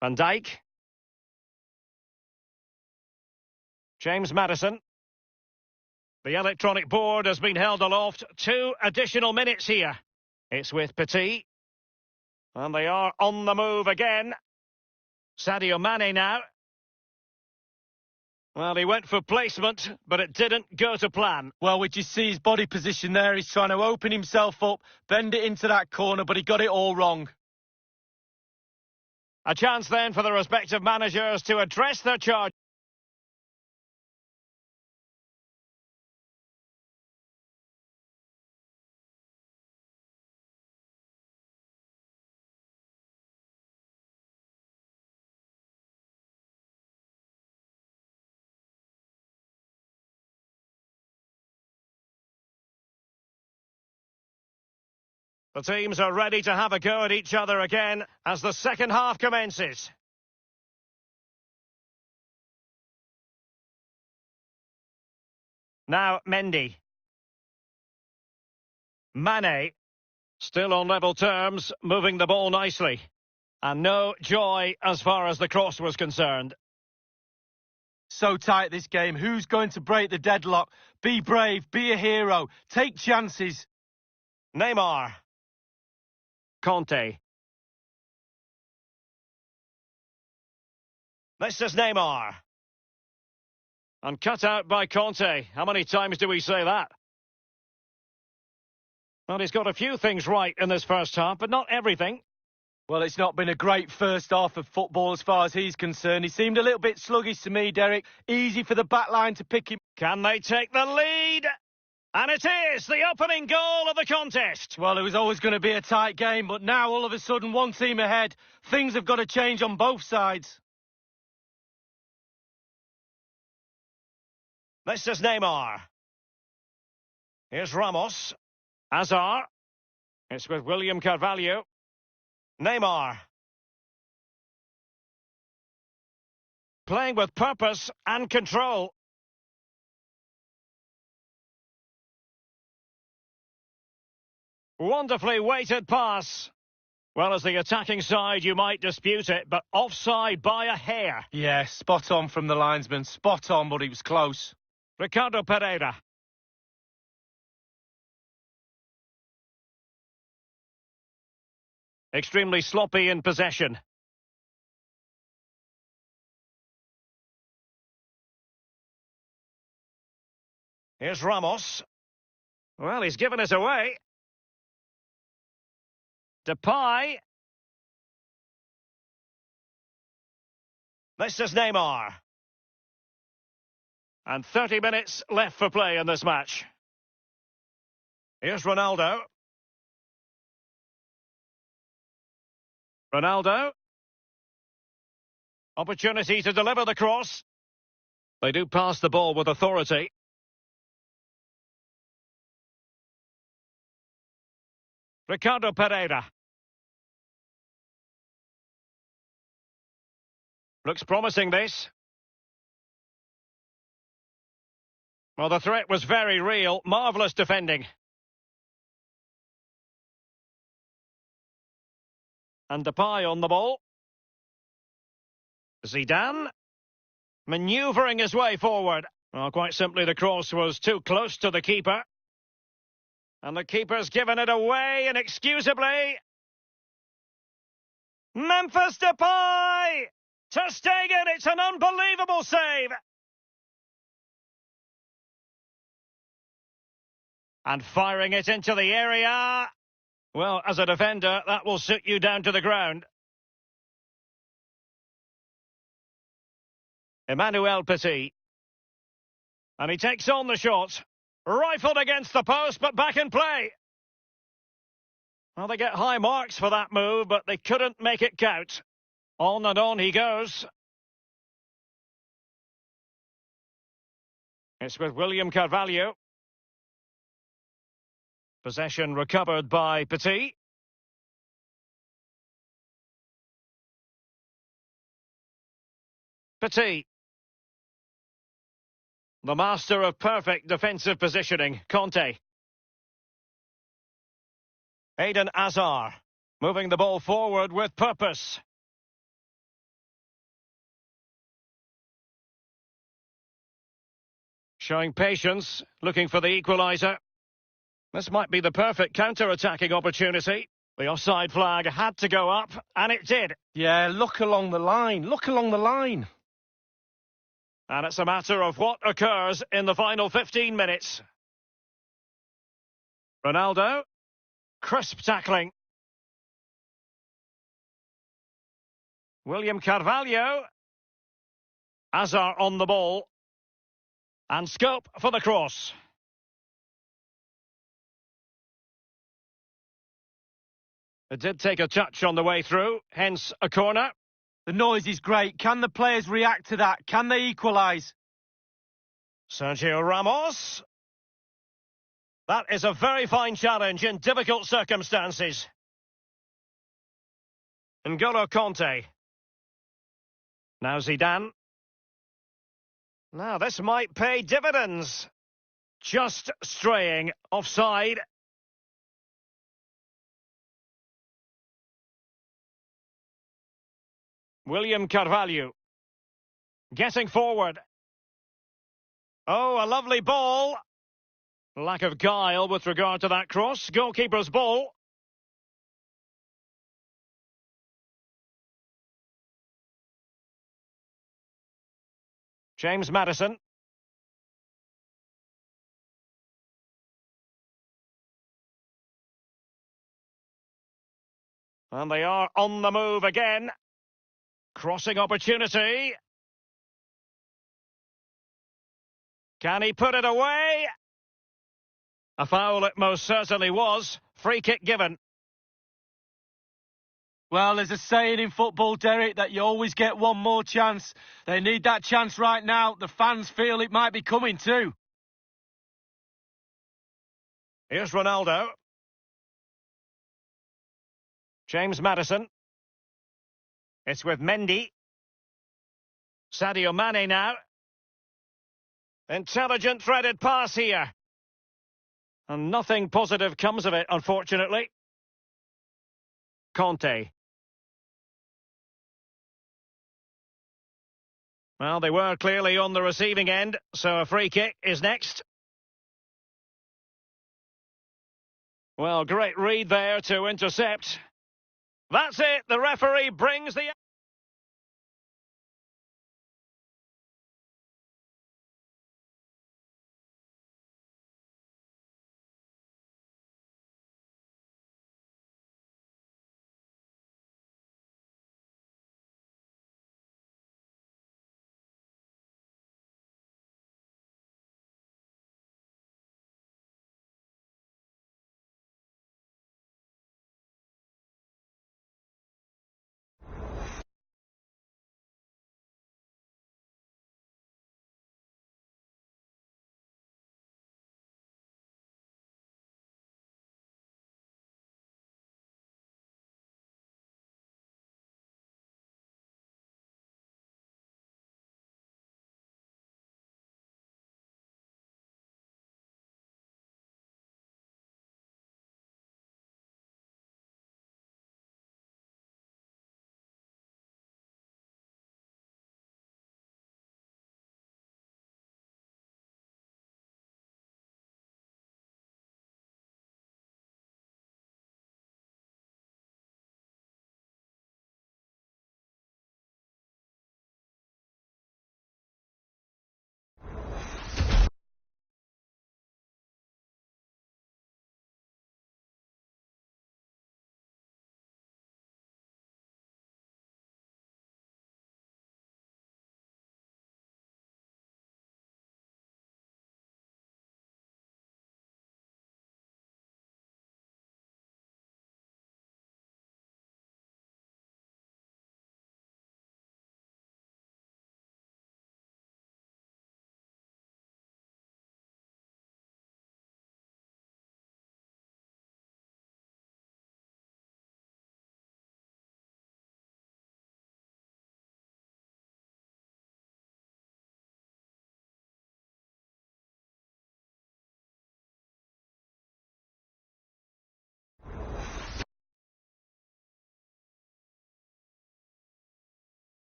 Van Dijk. James Maddison. The electronic board has been held aloft. 2 additional minutes here. It's with Petit. And they are on the move again. Sadio Mane now. Well, he went for placement, but it didn't go to plan. Well, we just see his body position there. He's trying to open himself up, bend it into that corner, but he got it all wrong. A chance then for the respective managers to address their charge. The teams are ready to have a go at each other again as the second half commences. Now Mendy. Mane, still on level terms, moving the ball nicely. And no joy as far as the cross was concerned. So tight this game. Who's going to break the deadlock? Be brave, be a hero, take chances. Neymar. Conte. This is Neymar. And cut out by Conte. How many times do we say that? Well, he's got a few things right in this first half, but not everything. Well, it's not been a great first half of football as far as he's concerned. He seemed a little bit sluggish to me, Derek. Easy for the back line to pick him. Can they take the lead? And it is the opening goal of the contest. Well, it was always going to be a tight game, but now all of a sudden one team ahead. Things have got to change on both sides. This is Neymar. Here's Ramos. Hazard. It's with William Carvalho. Neymar. Playing with purpose and control. Wonderfully weighted pass. Well, as the attacking side, you might dispute it, but offside by a hair. Yeah, spot on from the linesman. Spot on, but he was close. Ricardo Pereira. Extremely sloppy in possession. Here's Ramos. Well, he's given it away. Depay. This is Neymar. And 30 minutes left for play in this match. Here's Ronaldo. Ronaldo. Opportunity to deliver the cross. They do pass the ball with authority. Ricardo Pereira. Looks promising, this. Well, the threat was very real. Marvellous defending. And Depay on the ball. Zidane. Manoeuvring his way forward. Well, quite simply, the cross was too close to the keeper. And the keeper's given it away inexcusably. Memphis Depay! Ter Stegen, it's an unbelievable save! And firing it into the area. Well, as a defender, that will suit you down to the ground. Emmanuel Petit. And he takes on the shot. Rifled against the post, but back in play. Well, they get high marks for that move, but they couldn't make it count. On and on he goes. It's with William Carvalho. Possession recovered by Petit. Petit. The master of perfect defensive positioning, Conte. Eden Hazard. Moving the ball forward with purpose. Showing patience, looking for the equaliser. This might be the perfect counter-attacking opportunity. The offside flag had to go up, and it did. Yeah, look along the line. Look along the line. And it's a matter of what occurs in the final 15 minutes. Ronaldo. Crisp tackling. William Carvalho. Hazard on the ball. And scope for the cross. It did take a touch on the way through, hence a corner. The noise is great. Can the players react to that? Can they equalise? Sergio Ramos. That is a very fine challenge in difficult circumstances. N'Golo Conte. Now Zidane. Now this might pay dividends. Just straying offside. William Carvalho. Getting forward. Oh, a lovely ball. Lack of guile with regard to that cross. Goalkeeper's ball. James Maddison. And they are on the move again. Crossing opportunity. Can he put it away? A foul it most certainly was. Free kick given. Well, there's a saying in football, Derek, that you always get one more chance. They need that chance right now. The fans feel it might be coming too. Here's Ronaldo. James Maddison. It's with Mendy. Sadio Mane now. Intelligent threaded pass here. And nothing positive comes of it, unfortunately. Conte. Well, they were clearly on the receiving end, so a free kick is next. Well, great read there to intercept. That's it, the referee brings the...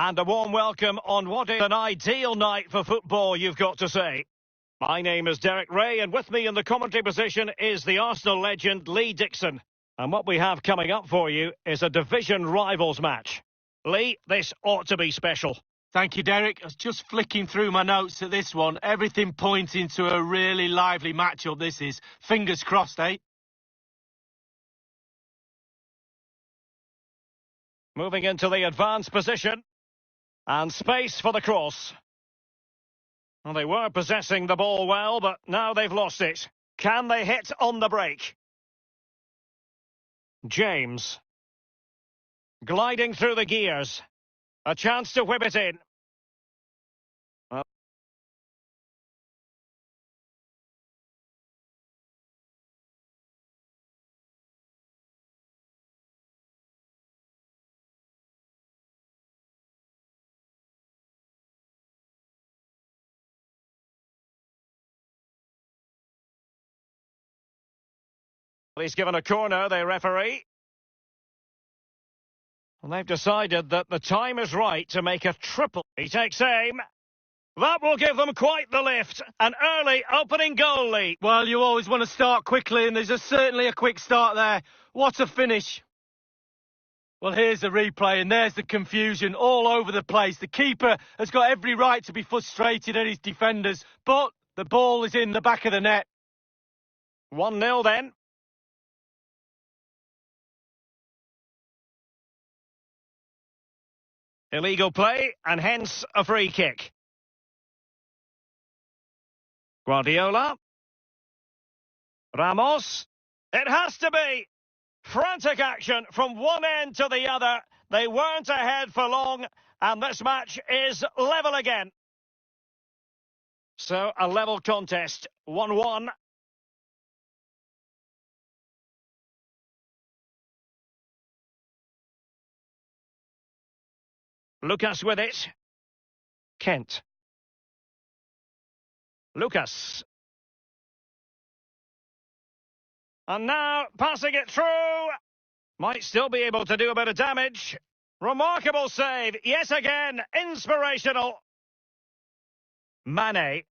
And a warm welcome on what is an ideal night for football, you've got to say. My name is Derek Ray, and with me in the commentary position is the Arsenal legend Lee Dixon. And what we have coming up for you is a division rivals match. Lee, this ought to be special. Thank you, Derek. I was just flicking through my notes at this one. Everything pointing to a really lively matchup, this is. Fingers crossed, eh? Moving into the advanced position. And space for the cross. Well, they were possessing the ball well, but now they've lost it. Can they hit on the break? James. Gliding through the gears. A chance to whip it in. Well, he's given a corner, the referee. And they've decided that the time is right to make a triple. He takes aim. That will give them quite the lift. An early opening goal lead. Well, you always want to start quickly, and there's certainly a quick start there. What a finish. Well, here's the replay, and there's the confusion all over the place. The keeper has got every right to be frustrated at his defenders, but the ball is in the back of the net. 1-0 then. Illegal play, and hence a free kick. Guardiola. Ramos. It has to be. Frantic action from one end to the other. They weren't ahead for long, and this match is level again. So, a level contest, 1-1. Lucas with it. Kent. Lucas. And now, passing it through. Might still be able to do a bit of damage. Remarkable save, yet again, inspirational. Mane.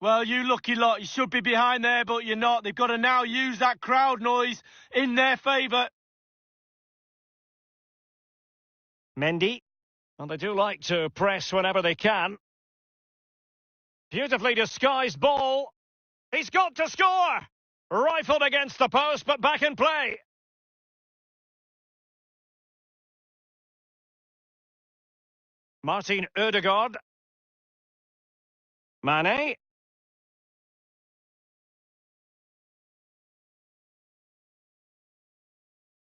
Well, you lucky lot, you should be behind there, but you're not. They've got to now use that crowd noise in their favour. Mendy. And they do like to press whenever they can. Beautifully disguised ball. He's got to score! Rifled against the post, but back in play. Martin Ødegaard. Mane.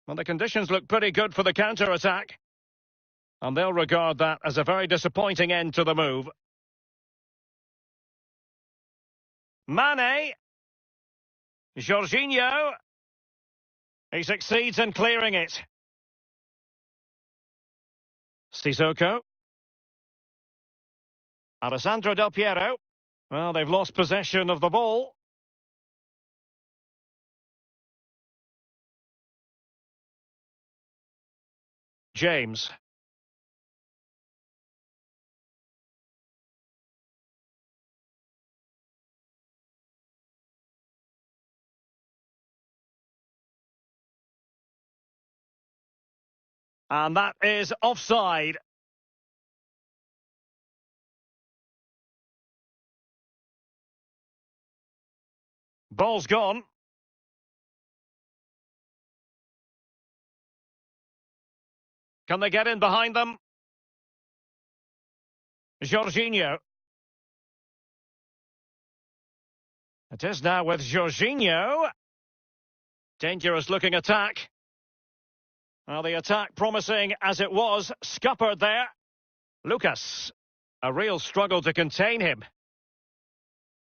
Well, the conditions look pretty good for the counter-attack. And they'll regard that as a very disappointing end to the move. Mane. Jorginho. He succeeds in clearing it. Sissoko. Alessandro Del Piero. Well, they've lost possession of the ball. James. And that is offside. Ball's gone. Can they get in behind them? Jorginho. It is now with Jorginho. Dangerous looking attack. Well, the attack promising as it was, scuppered there. Lucas. A real struggle to contain him.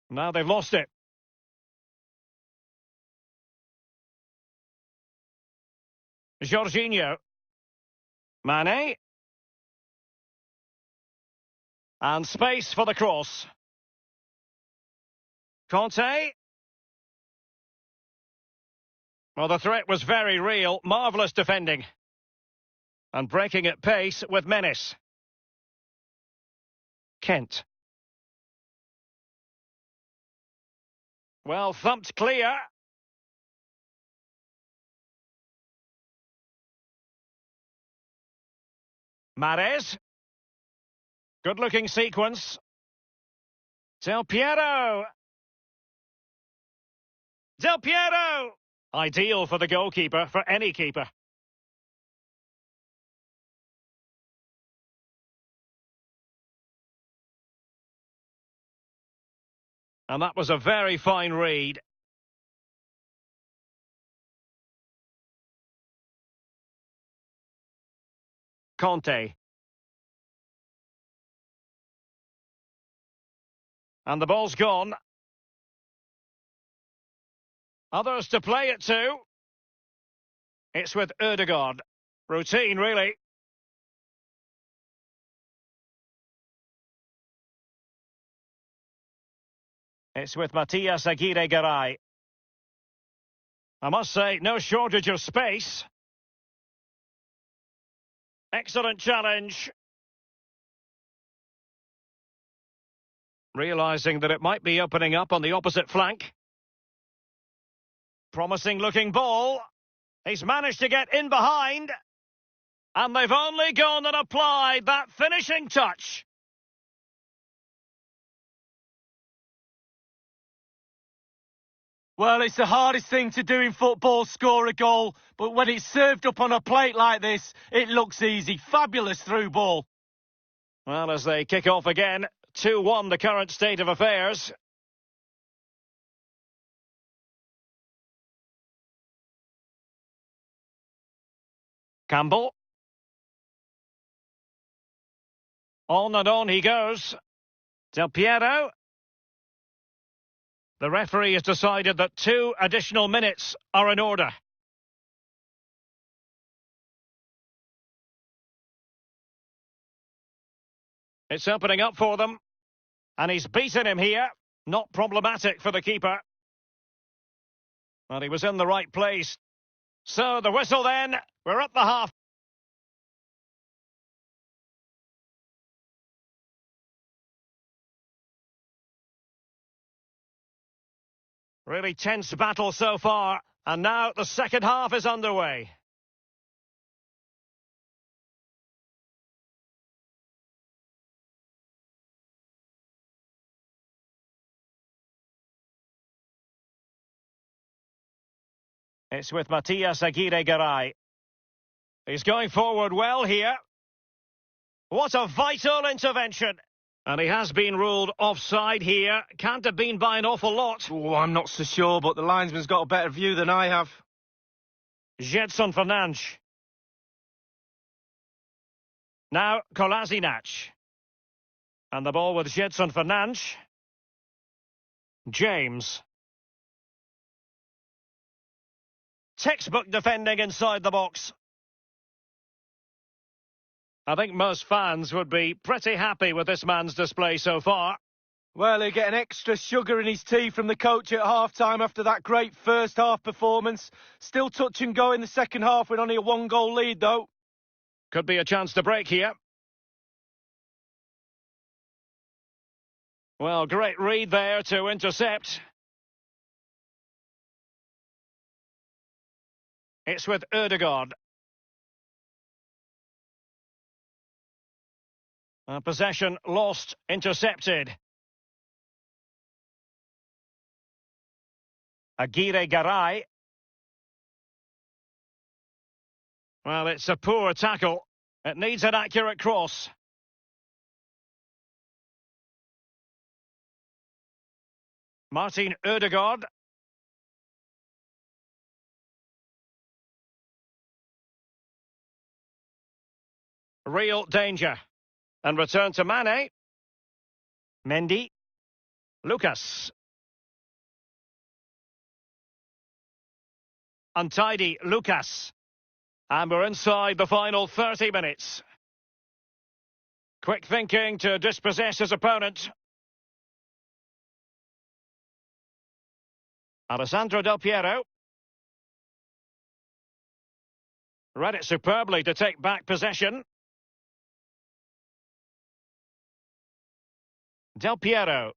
Now they've lost it. Jorginho. Mane. And space for the cross. Conte. Well, the threat was very real. Marvellous defending. And breaking at pace with menace. Kent. Well thumped clear. Mahrez. Good-looking sequence. Del Piero. Del Piero! Ideal for the goalkeeper, for any keeper. And that was a very fine read. Conte. And the ball's gone. Others to play it to. It's with Ødegaard. Routine, really. It's with Matias Aguirre-Garay. I must say, no shortage of space. Excellent challenge. Realising that it might be opening up on the opposite flank. Promising looking ball. He's managed to get in behind. And they've only gone and applied that finishing touch. Well, it's the hardest thing to do in football, score a goal. But when it's served up on a plate like this, it looks easy. Fabulous through ball. Well, as they kick off again, 2-1 the current state of affairs. Campbell. On and on he goes. Del Piero. The referee has decided that 2 additional minutes are in order. It's opening up for them. And he's beaten him here. Not problematic for the keeper. Well, he was in the right place. So the whistle then. We're at the half. Really tense battle so far. And now the second half is underway. It's with Matias Aguirre-Garay. He's going forward well here. What a vital intervention. And he has been ruled offside here. Can't have been by an awful lot. Oh, I'm not so sure, but the linesman's got a better view than I have. Gedson Fernandes. Now Kolasinac. And the ball with Gedson Fernandes. James. Textbook defending inside the box. I think most fans would be pretty happy with this man's display so far. Well, he'll get an extra sugar in his tea from the coach at half-time after that great first-half performance. Still touch and go in the second half with only a 1-goal lead, though. Could be a chance to break here. Well, great read there to intercept. It's with Ødegaard. Possession lost, intercepted. Aguirre-Garay. Well, it's a poor tackle. It needs an accurate cross. Martin Ødegaard. Real danger. And return to Mane. Mendy. Lucas. Untidy Lucas. And we're inside the final 30 minutes. Quick thinking to dispossess his opponent. Alessandro Del Piero. Read it superbly to take back possession. Del Piero.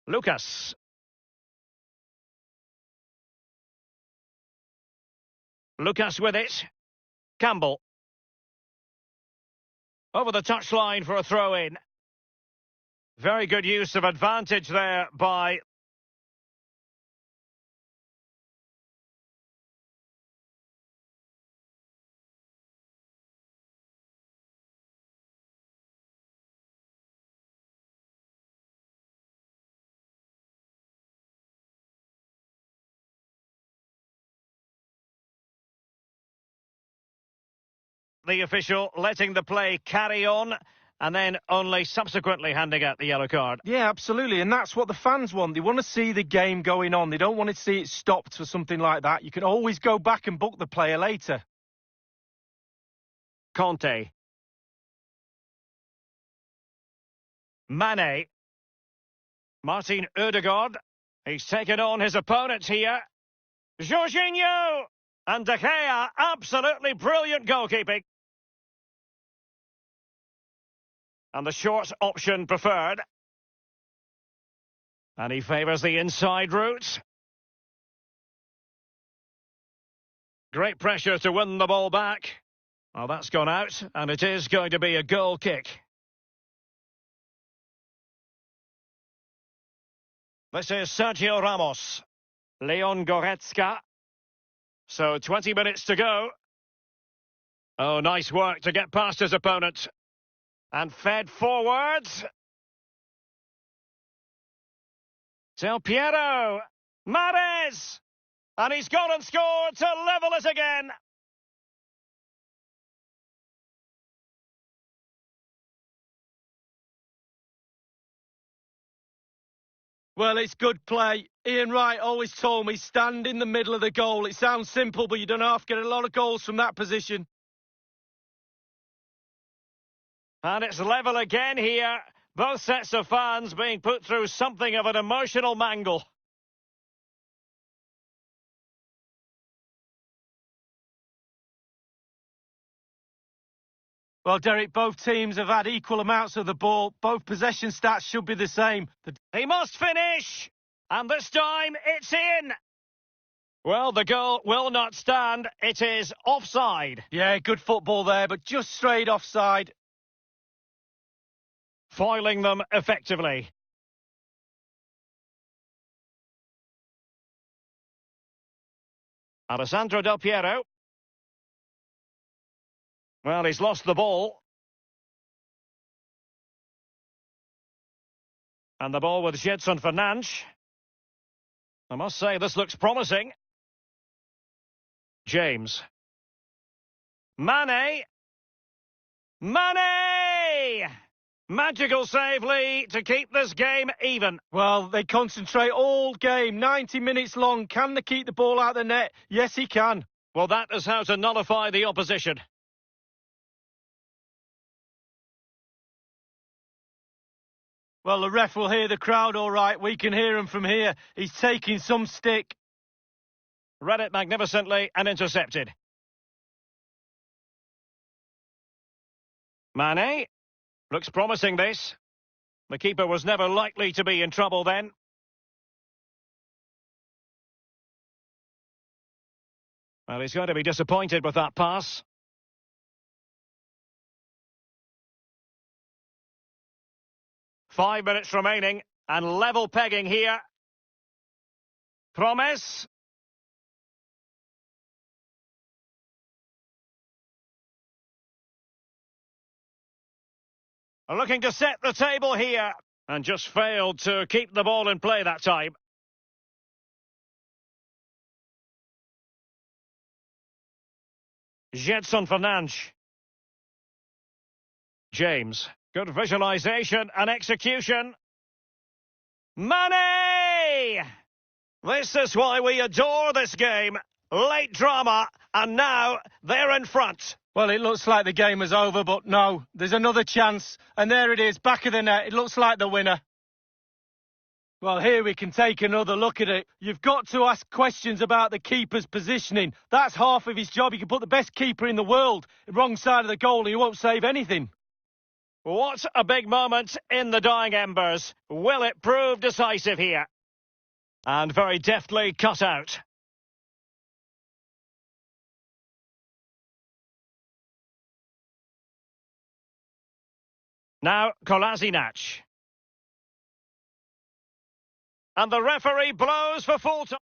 Lucas. Lucas with it. Campbell. Over the touchline for a throw-in. Very good use of advantage there by... the official letting the play carry on and then only subsequently handing out the yellow card. Yeah, absolutely, and that's what the fans want. They want to see the game going on. They don't want to see it stopped for something like that. You can always go back and book the player later. Conte. Mane. Martin Ødegaard. He's taken on his opponent here. Jorginho! And De Gea, absolutely brilliant goalkeeping. And the short option preferred. And he favours the inside route. Great pressure to win the ball back. Well, that's gone out, and it is going to be a goal kick. This is Sergio Ramos. Leon Goretzka. So 20 minutes to go. Oh, nice work to get past his opponent. And fed forwards. Del Piero. Mahrez. And he's gone and scored to level it again. Well, it's good play. Ian Wright always told me, stand in the middle of the goal. It sounds simple, but you don't have to get a lot of goals from that position. And it's level again here. Both sets of fans being put through something of an emotional mangle. Well, Derek, both teams have had equal amounts of the ball. Both possession stats should be the same. He must finish! And this time, it's in! Well, the goal will not stand. It is offside. Yeah, good football there, but just straight offside. Foiling them effectively. Alessandro Del Piero. Well, he's lost the ball. And the ball with Gedson Fernandes. I must say, this looks promising. James. Mane. Mane! Magical save, Lee, to keep this game even. Well, they concentrate all game, 90 minutes long. Can they keep the ball out of the net? Yes, he can. Well, that is how to nullify the opposition. Well, the ref will hear the crowd all right. We can hear him from here. He's taking some stick. Read it magnificently and intercepted. Mane. Looks promising, this. The keeper was never likely to be in trouble then. Well, he's going to be disappointed with that pass. Five minutes remaining, and level pegging here. Promise. Looking to set the table here, and just failed to keep the ball in play that time. Gedson Fernandes. James. Good visualisation and execution. Mane! This is why we adore this game. Late drama, and now they're in front. Well, it looks like the game is over, but no, there's another chance. And there it is, back of the net. It looks like the winner. Well, here we can take another look at it. You've got to ask questions about the keeper's positioning. That's half of his job. You can put the best keeper in the world wrong side of the goal and he won't save anything. What a big moment in the dying embers. Will it prove decisive here? And very deftly cut out. Now, Kolasinac. And the referee blows for full time.